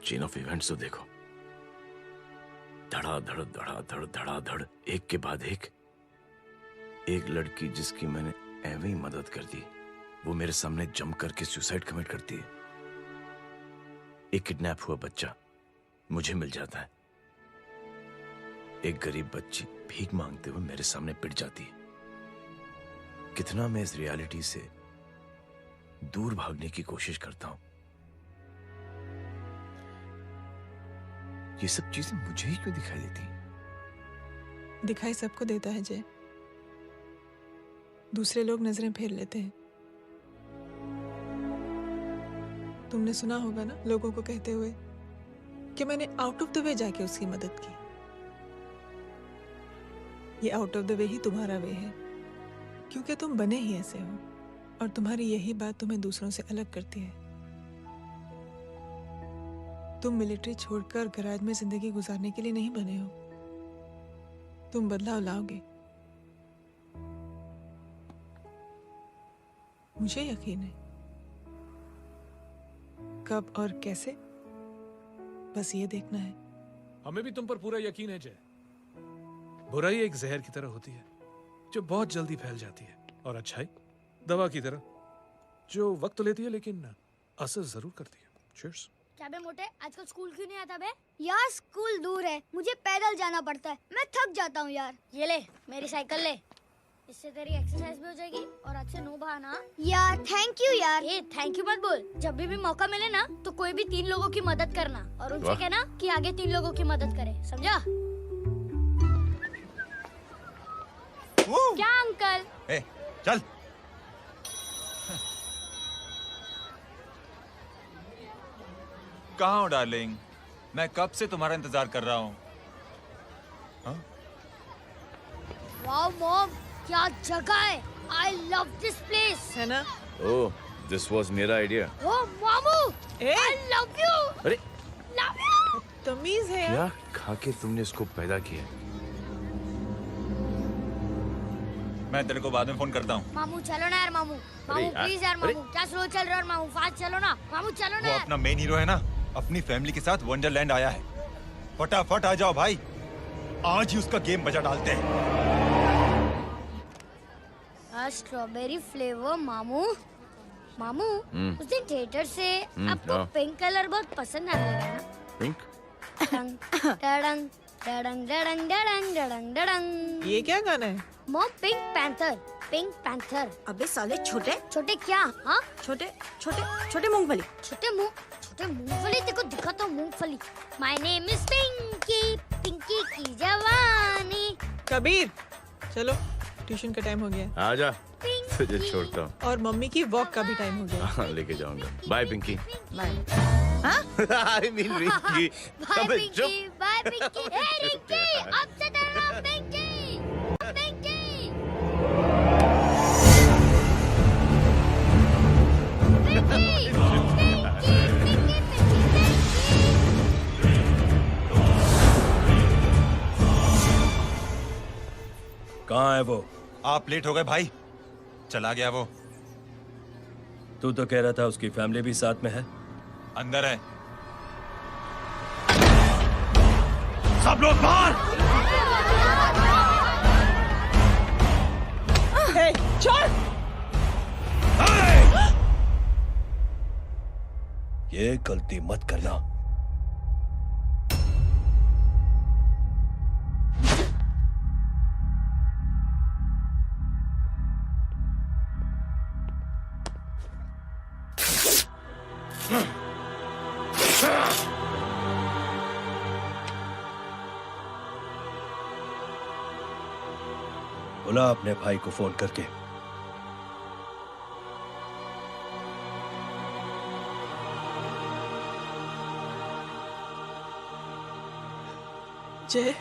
चेन ऑफ इवेंट्स तो देखो, धड़ाधड़ धड़ाधड़ धड़ाधड़, एक के बाद एक लड़की जिसकी मैंने ऐਵੇਂ ही मदद कर दी, वो मेरे सामने जंप करके सुसाइड कमिट करती है। एक किडनैप हुआ बच्चा मुझे मिल जाता है। एक गरीब बच्ची भीख मांगते हुए मेरे सामने पिट जाती है। कितना मैं इस रियलिटी से दूर भागने की कोशिश करता हूं। ये सब चीजें मुझे ही क्यों दिखाई देती? दिखाई सबको देता है जय, दूसरे लोग नजरें फेर लेते हैं। तुमने सुना होगा ना लोगों को कहते हुए कि मैंने आउट ऑफ द वे जाके उसकी मदद की। ये आउट ऑफ द वे ही तुम्हारा वे है, क्योंकि तुम बने ही ऐसे हो और तुम्हारी यही बात तुम्हें दूसरों से अलग करती है। तुम मिलिट्री छोड़कर गैराज में जिंदगी गुजारने के लिए नहीं बने हो। तुम बदलाव लाओगे, मुझे यकीन है। कब और कैसे, बस ये देखना है। हमें भी तुम पर पूरा यकीन है जय। बुराई एक जहर की तरह होती है जो बहुत जल्दी फैल जाती है, और अच्छाई दवा की तरह जो वक्त लेती है लेकिन असर जरूर करती है। चीयर्स। क्या बे मोटे, आजकल स्कूल क्यों नहीं आता बे? यार स्कूल दूर है, मुझे पैदल जाना पड़ता है, मैं थक जाता हूँ यार। ये ले मेरी साइकिल ले, इससे तेरी एक्सरसाइज भी हो जाएगी और आज से नो बहाना। यार थैंक यू यार। ए थैंक यू मत बोल, जब भी मौका मिले ना तो कोई भी 3 लोगों की मदद करना और उनसे कहना कि आगे 3 लोगों की मदद करे, समझा? क्या अंकल? ए, चल। कहाँ हो डार्लिंग? मैं कब से तुम्हारा इंतजार कर रहा हूँ। वाओ मॉम, क्या जगह है। I love this place। है ना? ओह, दिस वाज मेरा आइडिया। ओह मामू, I love you। अरे love you। तमीज है क्या खा के तुमने इसको पैदा किया? मैं तेरे को बाद में फोन करता हूँ। मामू चलो ना यार, मामू मामू प्लीज यार, मामू क्या स्लो चल रहा है मामू, फास्ट चलो ना मामू, चलो ना। वो अपना मेन हीरो है ना, अपनी फैमिली के साथ वंडरलैंड आया है। फटाफट आ जाओ भाई, आज ही उसका गेम बजा डालते हैं। स्ट्रॉबेरी फ्लेवर मामू। मामू उस दिन थिएटर से आपको हाँ। पिंक कलर बहुत पसंद आने लगा ना? पिंक? डडंग डडंग डडंग डडंग डडंग डडंग डडंग। ये क्या गाना है? Mom pink panther, pink panther. अबे साले छोटे छोटे क्या? हाँ छोटे छोटे छोटे मूंगफली। छोटे मूंगफली, देखो दिखाता हूँ मूंगफली। My name is Pinki, Pinki की जवानी। कबीर चलो, ट्यूशन का टाइम हो गया। आजा, तुझे छोड़ता हूँ। और मम्मी की वॉक का भी टाइम हो गया। हाँ, लेके जाऊंगा। Bye Pinky. Bye. I mean Rinky. Bye Pinky, bye Pinky. Hey Rinky, अब से तेरा नाम पिंकी। पिंकी। कहाँ है वो? आप लेट हो गए भाई। चला गया वो। तू तो कह रहा था उसकी फैमिली भी साथ में है। अंदर है। सब लोग बाहर। छोड़। ये गलती मत करना। बुला अपने भाई को फोन करके। जय,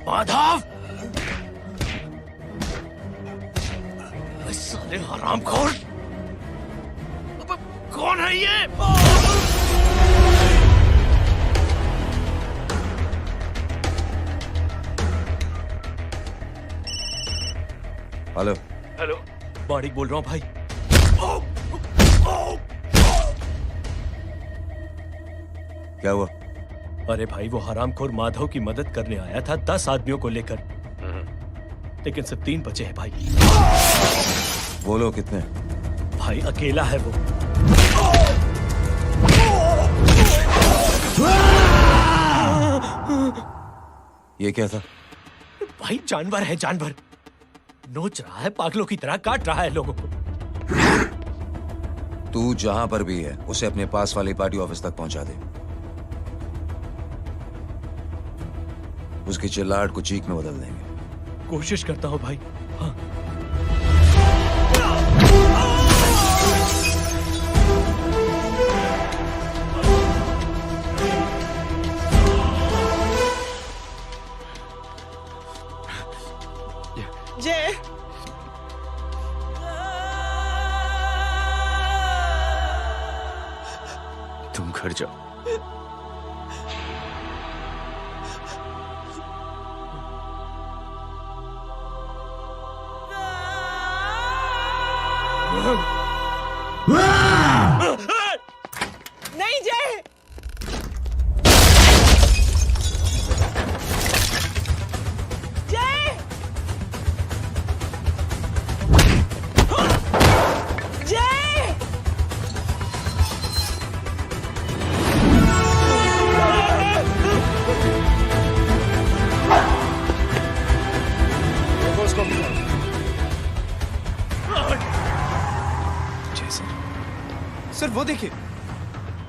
माधव, साले हरामखोर, कौन है ये? हेलो हेलो, माणिक बोल रहा हूँ भाई। क्या हुआ? अरे भाई, वो हरामखोर माधव की मदद करने आया था 10 आदमियों को लेकर, लेकिन सिर्फ 3 बचे हैं भाई। वो लोग कितने? भाई अकेला है वो। ये क्या था? भाई जानवर है, जानवर। नोच रहा है, पागलों की तरह काट रहा है लोगों को। तू जहां पर भी है उसे अपने पास वाले पार्टी ऑफिस तक पहुंचा दे। उसकी चिल्लाहट को चीख में बदल देंगे। कोशिश करता हूं भाई। हाँ। जय, तुम घर जाओ। नहीं जय, जय, जय, सर वो देखिए।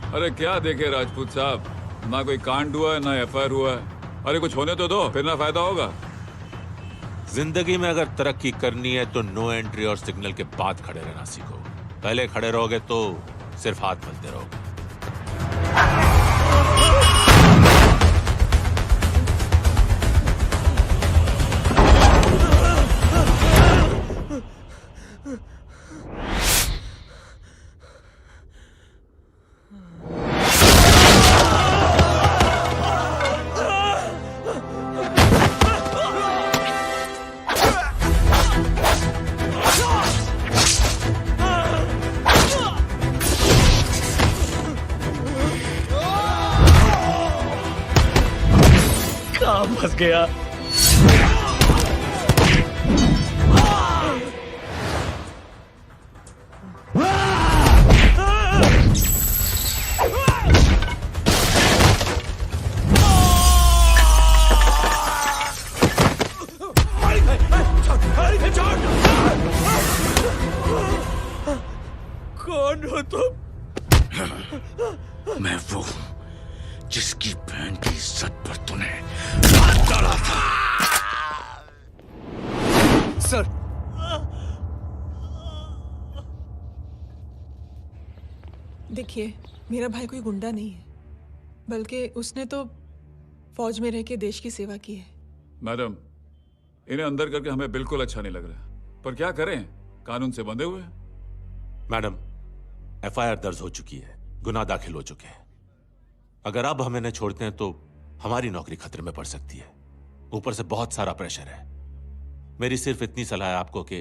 अरे क्या देखे राजपूत साहब, ना कोई कांड हुआ है ना एफआईआर हुआ है, अरे कुछ होने तो दो, फिर ना फायदा होगा। जिंदगी में अगर तरक्की करनी है तो नो एंट्री और सिग्नल के बाद खड़े रहना सीखो। पहले खड़े रहोगे तो सिर्फ हाथ मलते रहोगे। फंस गया। कौन हो तुम? मैं वो जिसकी बहन की इज्जत पर तूने हाथ डाला था। सर, देखिए, मेरा भाई कोई गुंडा नहीं है, बल्कि उसने तो फौज में रह के देश की सेवा की है। मैडम, इन्हें अंदर करके हमें बिल्कुल अच्छा नहीं लग रहा, पर क्या करें, कानून से बंधे हुए हैं। मैडम, एफआईआर दर्ज हो चुकी है, गुनाह दाखिल हो चुके हैं। अगर अब हम इन्हें छोड़ते हैं तो हमारी नौकरी खतरे में पड़ सकती है। ऊपर से बहुत सारा प्रेशर है। मेरी सिर्फ इतनी सलाह है आपको कि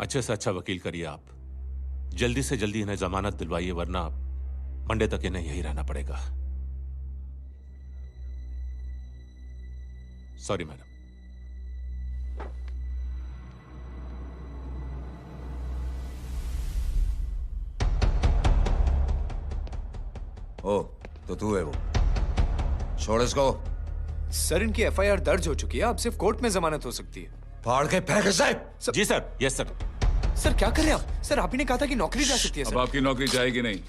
अच्छे से अच्छा वकील करिए आप। जल्दी से जल्दी इन्हें जमानत दिलवाइए, वरना मंडे तक इन्हें यही रहना पड़ेगा। Sorry madam. ओ, तो तू है वो। छोड़ इसको। सर, इनकी एफआईआर दर्ज हो चुकी है, अब सिर्फ कोर्ट में जमानत हो सकती है। फाड़ के फेंक साहब। जी सर। Yes sir. सर क्या कर रहे हैं आप? सर, आप ही ने कहा था कि नौकरी जा सकती है। अब आपकी नौकरी जाएगी नहीं,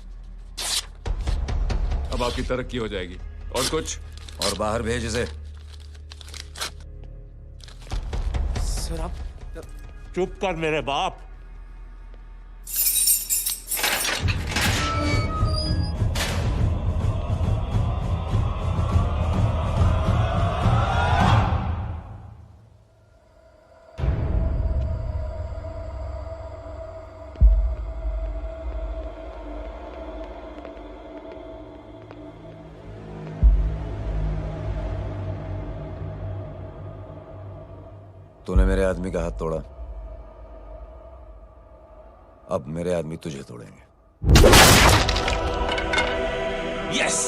अब आपकी तरक्की हो जाएगी। और कुछ? और बाहर भेज इसे। सर आप चुप कर मेरे बाप। तूने मेरे आदमी का हाथ तोड़ा, अब मेरे आदमी तुझे तोड़ेंगे। यस।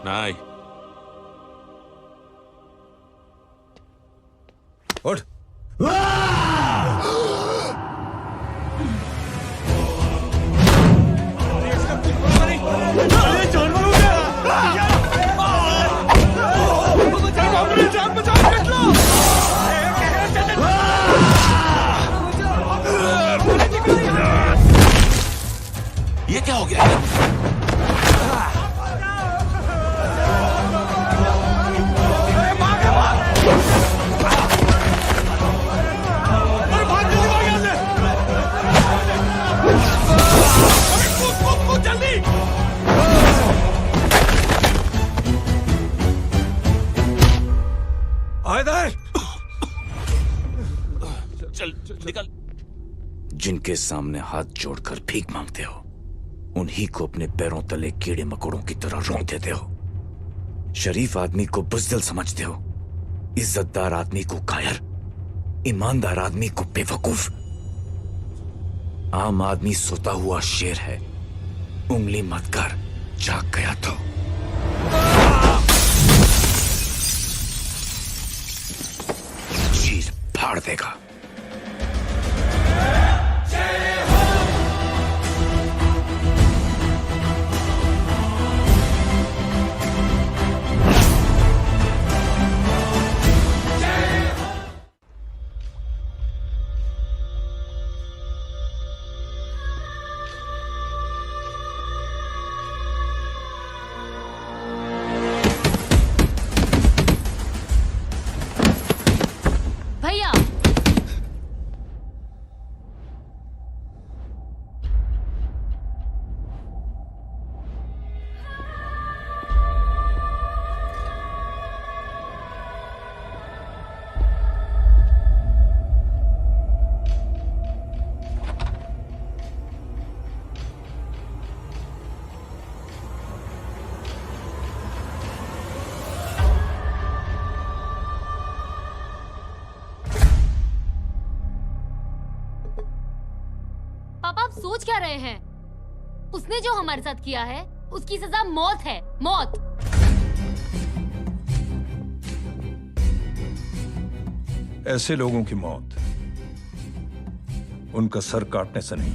नहीं। उठ। ये क्या हो गया? चल निकल। जिनके सामने हाथ जोड़कर भीख मांगते हो, उन्हीं को अपने पैरों तले कीड़े मकोड़ों की तरह रौंद देते हो। शरीफ आदमी को बुज़दिल समझते हो, इज्जतदार आदमी को कायर, ईमानदार आदमी को बेवकूफ। आम आदमी सोता हुआ शेर है, उंगली मत कर, जाग गया तो। चीर फाड़ देगा। सोच क्या रहे हैं? उसने जो हमारे साथ किया है उसकी सजा मौत है, मौत। ऐसे लोगों की मौत उनका सर काटने से नहीं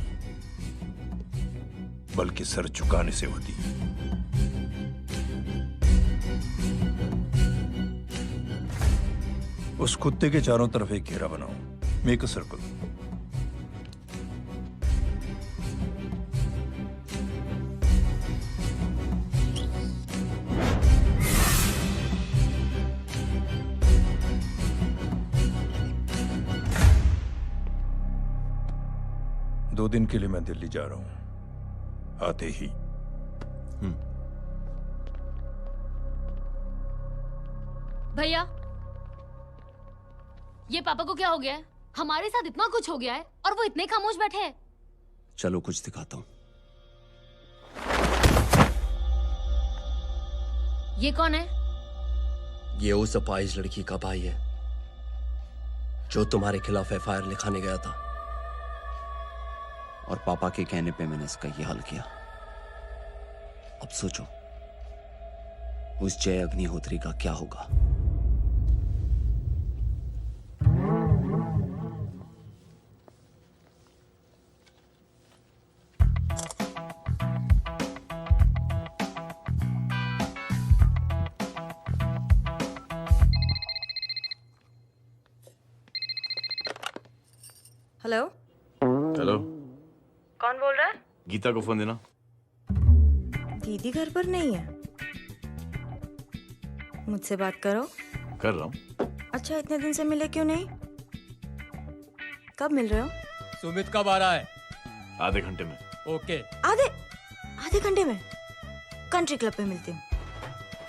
बल्कि सर झुकाने से होती है। उस कुत्ते के चारों तरफ एक घेरा बनाओ, मेक अ सर्कल। दो दिन के लिए मैं दिल्ली जा रहा हूं, आते ही। भैया, ये पापा को क्या हो गया है? हमारे साथ इतना कुछ हो गया है और वो इतने खामोश बैठे हैं। चलो कुछ दिखाता हूं। ये कौन है? ये उस अपाहिज लड़की का भाई है जो तुम्हारे खिलाफ एफआईआर लिखाने गया था, और पापा के कहने पे मैंने इसका ये हाल किया। अब सोचो उस जय अग्निहोत्री का क्या होगा। हेलो। हेलो, कौन बोल रहा है? गीता को फोन देना। दीदी घर पर नहीं है। मुझसे बात करो। कर रहा हूँ। अच्छा, इतने दिन से मिले क्यों नहीं? कब मिल रहे हो? सुमित कब आ रहा है? आधे घंटे में। ओके। आधे घंटे में कंट्री क्लब पे मिलती हूँ।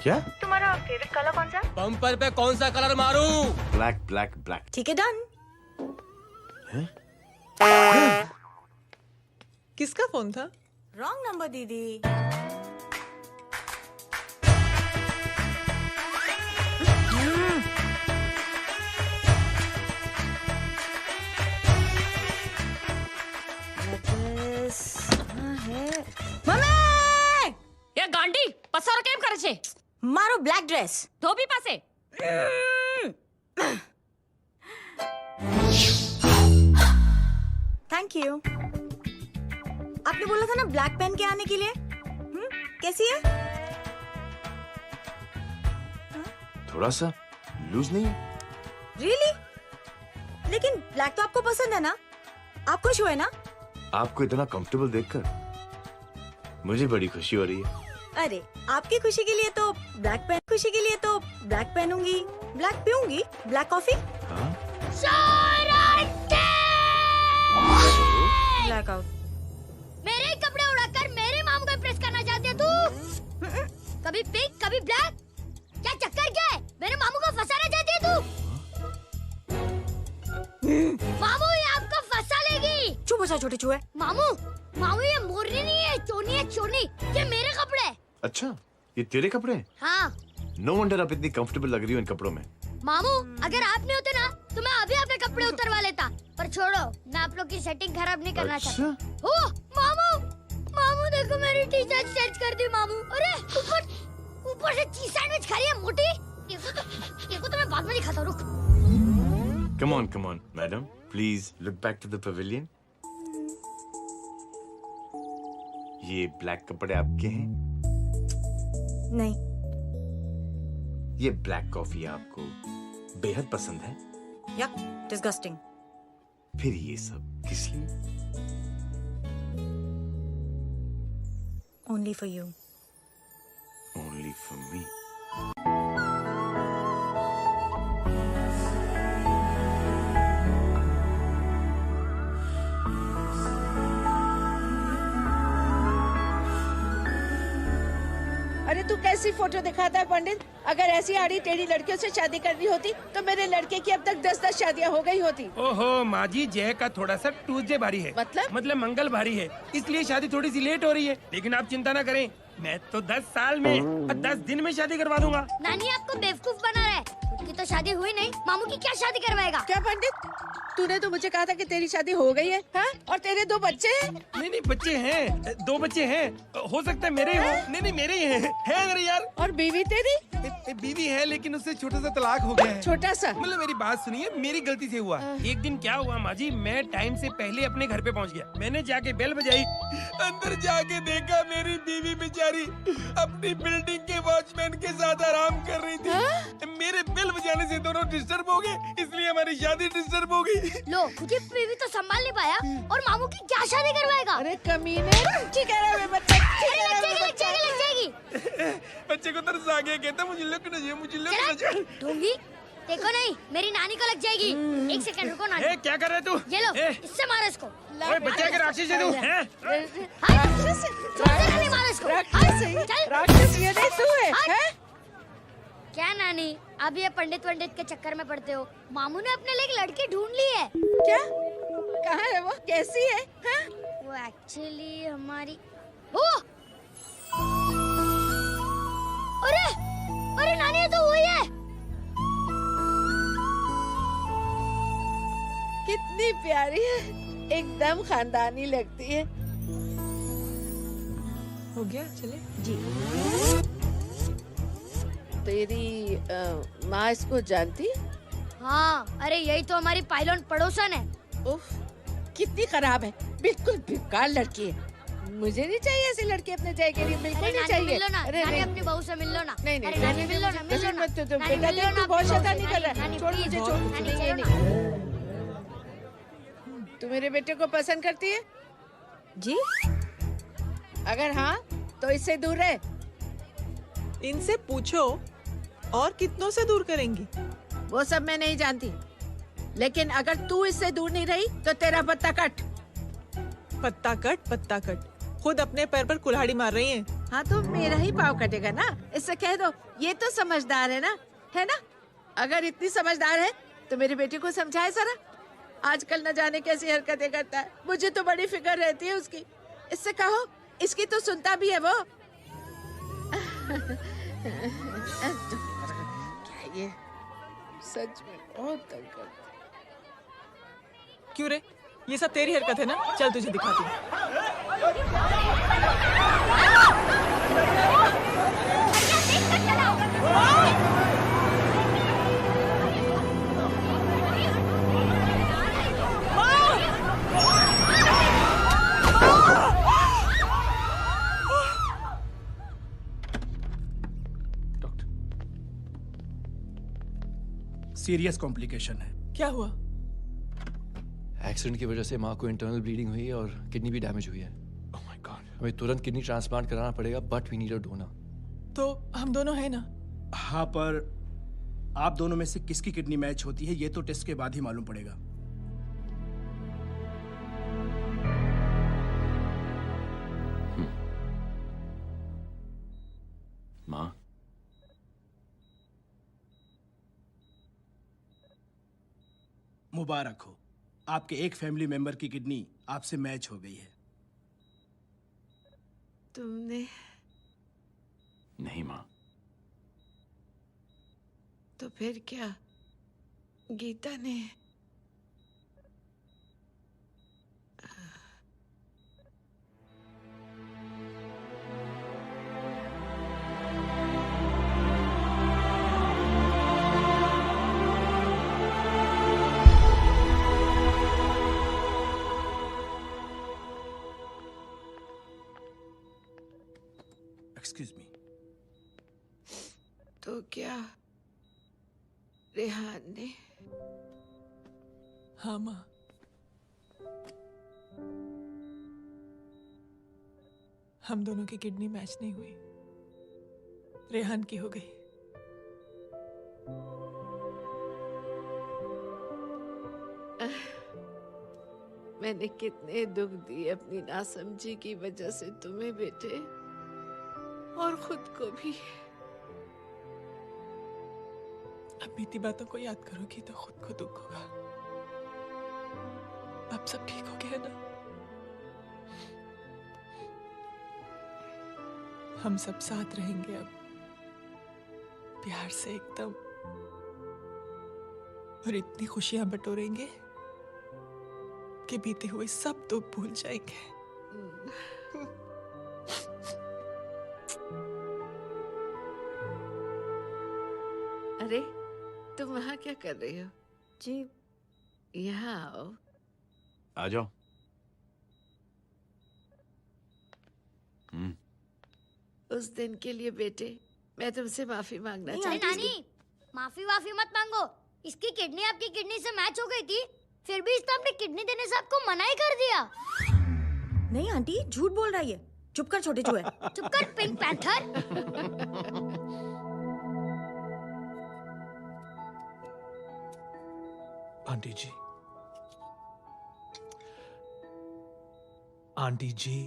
क्या? तुम्हारा फेवरेट कलर कौन सा? बम्पर पे कौन सा कलर मारूं? Black black black. ठीक है, डन। किसका फोन था? रॉन्ग नंबर दीदी। ये गांडी पसारो केम करे छे? मारो ब्लैक ड्रेस। धोबी पासे। Thank you. आपने बोला था ना ब्लैक पेन के आने के लिए। कैसी है? थोड़ा सा लूज नहीं है? रियली? लेकिन ब्लैक तो आपको पसंद है ना? आप खुश हुए ना? आपको इतना कंफर्टेबल देखकर मुझे बड़ी खुशी हो रही है। अरे, आपकी खुशी के लिए तो ब्लैक पेन, खुशी के लिए तो ब्लैक पहनूंगी, ब्लैक पीऊंगी, ब्लैक कॉफी। Black out. मेरे कपड़े उड़ाकर मेरे मामू को इम्प्रेस करना चाहती है तू? कभी पिंक, कभी ब्लैक। क्या चक्कर क्या है? मेरे मामू को फंसाना चाहती है तू? मामू, ये आपको फंसा लेगी। चुप हो जा छोटे चूहे। मामू, मामू ये मोरनी नहीं है, चोनी है चोनी। ये मेरे कपड़े हैं। अच्छा, ये तेरे कपड़े हैं? हाँ। नो वंडर आप इतनी कंफर्टेबल लग रही हो इन कपड़ों में। मामू, अगर आप नहीं होते ना तो मैं अभी अपने कपड़े उतरवा लेता। पर छोड़ो, मैं आप लोग की सेटिंग खराब नहीं करना चाहता। ओह, मामू, मामू देखो मेरी टी शर्ट चेंज कर दी मामू। अरे ऊपर से चीज सैंडविच खा रही है मोटी। देखो तो मैं बाद में दिखाता हूँ, रुक। Come on, madam. Please look back to the pavilion. ये ब्लैक कपड़े आपके हैं? नहीं। ये ब्लैक कॉफी आपको बेहद पसंद है? यक, डिस्गस्टिंग। फिर ये सब किस लिए? Only for you. Only for me. अरे तू कैसी फोटो दिखाता है पंडित? अगर ऐसी आड़ी टेढ़ी लड़कियों से शादी करनी होती तो मेरे लड़के की अब तक 10-10 शादियां हो गई होती। ओहो माँ जी, जय का थोड़ा सा ट्यूसडे भारी है। मतलब मंगल भारी है, इसलिए शादी थोड़ी सी लेट हो रही है। लेकिन आप चिंता ना करें, मैं तो 10 साल में और 10 दिन में शादी करवा दूंगा। नानी आपको बेवकूफ बना रहा है। खुद की तो शादी हुई नहीं, मामू की क्या शादी करवाएगा? क्या पंडित? तूने तो मुझे कहा था कि तेरी शादी हो गई है, हाँ? और तेरे 2 बच्चे हैं? नहीं बच्चे हैं, 2 बच्चे हैं। हो सकता है मेरे ही हो। नहीं मेरे ही हैं। है मेरे यार। और बीवी तेरी? बीवी है लेकिन उससे छोटा सा तलाक हो गया है। छोटा सा? मतलब मेरी बात सुनिए, मेरी गलती से हुआ। एक दिन क्या हुआ माँ जी, मैं टाइम से पहले अपने घर पे पहुँच गया। मैंने जाके बेल बजाई, अंदर जाके देखा मेरी बीवी बेचारी अपनी बिल्डिंग के वॉचमैन के साथ आराम कर रही थी। मेरे बेल बजाने से दोनों डिस्टर्ब हो गए, इसलिए हमारी शादी डिस्टर्ब हो गई। लो, मुझे बीवी तो संभाल नहीं पाया और मामू की क्या शादी करवाएगा? अरे कमीने, ठीक है रे बच्चा, लग जाएगी। बच्चे को तरस आ गया, कहता मुझे लग ना जाए, मुझे लग ना जाए। ढूंढी, देखो नहीं, मेरी नानी को लग जाएगी। 1 सेकंड रुको नानी। क्या कर रहे तू? ये लो, इससे मारो इसको। बच्चा के राक्षस है तू, हैं? मारो इसको। राक्षस ये नहीं तू है? क्या नानी, अब ये पंडित के चक्कर में पड़ते हो? मामू ने अपने लिए एक लड़की ढूंढ ली है। क्या? कहाँ है वो? कैसी है? हाँ? वो एक्चुअली हमारी अरे नानी, ये तो वही है। कितनी प्यारी है, एकदम खानदानी लगती है। हो गया, चले जी। तेरी माँ इसको जानती? हाँ, अरे यही तो हमारी पायलट पड़ोसन है। उफ, कितनी खराब है, बिल्कुल बेकार लड़की है। मुझे नहीं चाहिए ऐसी लड़की अपने जय के लिए, बिल्कुल नहीं चाहिए। मिलो ना, अरे नानी अपनी बहू से मिल लो ना। नहीं नानी मिल लो ना, मिल लो ना। बेटा देख, तू बहुत शैतानी कर रहा है। छोड़ मुझे, छोड़। तू मेरे बेटे को पसंद करती है? जी। अगर हाँ तो इससे दूर रहे। इनसे पूछो, और कितनों से दूर करेंगी? वो सब मैं नहीं जानती, लेकिन अगर तू इससे दूर नहीं रही तो तेरा पत्ता कट। पत्ता कट। खुद अपने पैर पर कुल्हाड़ी मार रही हैं। हाँ तो मेरा ही पाँव कटेगा ना, इससे कह दो ये तो समझदार है ना, है ना? अगर इतनी समझदार है तो मेरे बेटे को समझाए जरा। आजकल न जाने कैसी हरकतें करता है, मुझे तो बड़ी फिक्र रहती है उसकी। इससे कहो, इसकी तो सुनता भी है वो। क्या ये सच में बहुत तंग करता है। क्यों रे, ये सब तेरी हरकत है ना? चल तुझे दिखाती हूँ। सीरियस कॉम्प्लिकेशन है। क्या हुआ? एक्सीडेंट की वजह से माँ को इंटरनल ब्लीडिंग हुई और किडनी भी डैमेज हुई है। Oh my god. हमें तुरंत किडनी ट्रांसप्लांट कराना पड़ेगा, but we need a donor. तो हम दोनों हैं ना? हाँ, पर आप दोनों में से किसकी किडनी मैच होती है ये तो टेस्ट के बाद ही मालूम पड़ेगा। माँ, मुबारक हो, आपके एक फैमिली मेंबर की किडनी आपसे मैच हो गई है। तुमने? नहीं माँ। तो फिर क्या? गीता ने? Excuse me. तो क्या रेहान ने? हाँ माँ, हम दोनों की किडनी मैच नहीं हुई, रेहान की हो गई। मैंने कितने दुख दिए अपनी नासमझी की वजह से तुम्हें बेटे, और खुद को भी। अब बीती बातों को याद करोगी तो खुद को दुख होगा। अब सब ठीक हो गया ना? हम सब साथ रहेंगे अब, प्यार से एकदम, और इतनी खुशियां बटोरेंगे आपके बीते हुए सब दुख भूल जाएंगे। अरे तुम वहाँ क्या कर रही हो? जी यहाँ आओ। आ जाओ। उस दिन के लिए बेटे मैं तुमसे माफी मांगना नहीं चाहती नानी, माफी वाफी मत मांगो। इसकी किडनी आपकी किडनी से मैच हो गई थी, फिर भी इसने अपनी किडनी देने से आपको मना ही कर दिया। नहीं आंटी, झूठ बोल रही है। चुप कर छोटे चूहे। चुप कर पिंक पैंथर। आंटी जी, आंटी जी,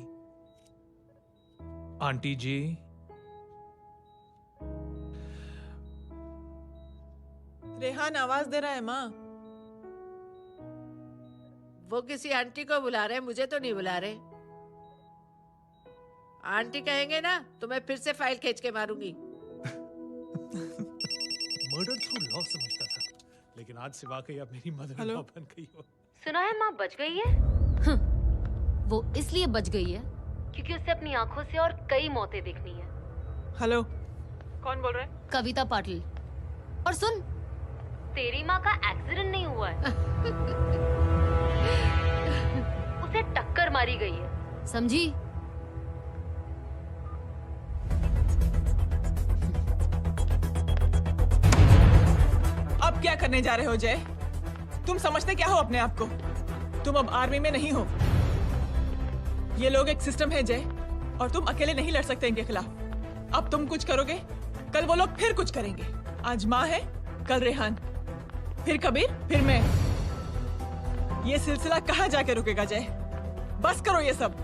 आंटी जी, रेहान आवाज दे रहा है माँ। वो किसी आंटी को बुला रहे हैं, मुझे तो नहीं बुला रहे। आंटी कहेंगे ना तो मैं फिर से फाइल खींच के मारूंगी। मर्डर थ्रू लॉ समझता था, लेकिन आज से वाकई अब मेरी मदर इन लॉ बन गई हो। सुना है माँ बच गई है। वो इसलिए बच गई है क्योंकि उसे अपनी आंखों से और कई मौतें देखनी है। हेलो, कौन बोल रहे हैं? कविता पाटिल। और सुन, तेरी माँ का एक्सीडेंट नहीं हुआ है, उसे टक्कर मारी गई है, समझी? अब क्या करने जा रहे हो जय? तुम समझते क्या हो अपने आप को? तुम अब आर्मी में नहीं हो। ये लोग एक सिस्टम है जय, और तुम अकेले नहीं लड़ सकते इनके खिलाफ। अब तुम कुछ करोगे, कल वो लोग फिर कुछ करेंगे। आज माँ है, कल रेहान, फिर कबीर, फिर मैं। ये सिलसिला कहाँ जाके रुकेगा जय? बस करो ये सब।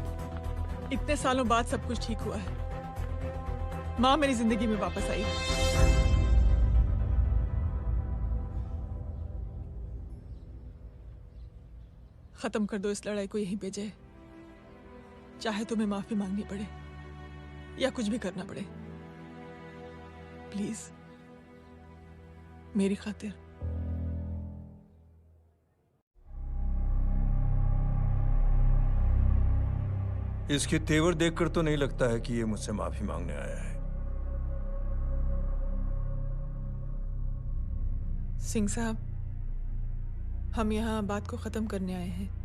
इतने सालों बाद सब कुछ ठीक हुआ है। माँ मेरी जिंदगी में वापस आई। खत्म कर दो इस लड़ाई को यहीं पे जय। चाहे तुम्हें माफी मांगनी पड़े या कुछ भी करना पड़े, प्लीज मेरी खातिर। इसके तेवर देखकर तो नहीं लगता है कि ये मुझसे माफी मांगने आया है। सिंह साहब, हम यहाँ बात को खत्म करने आए हैं।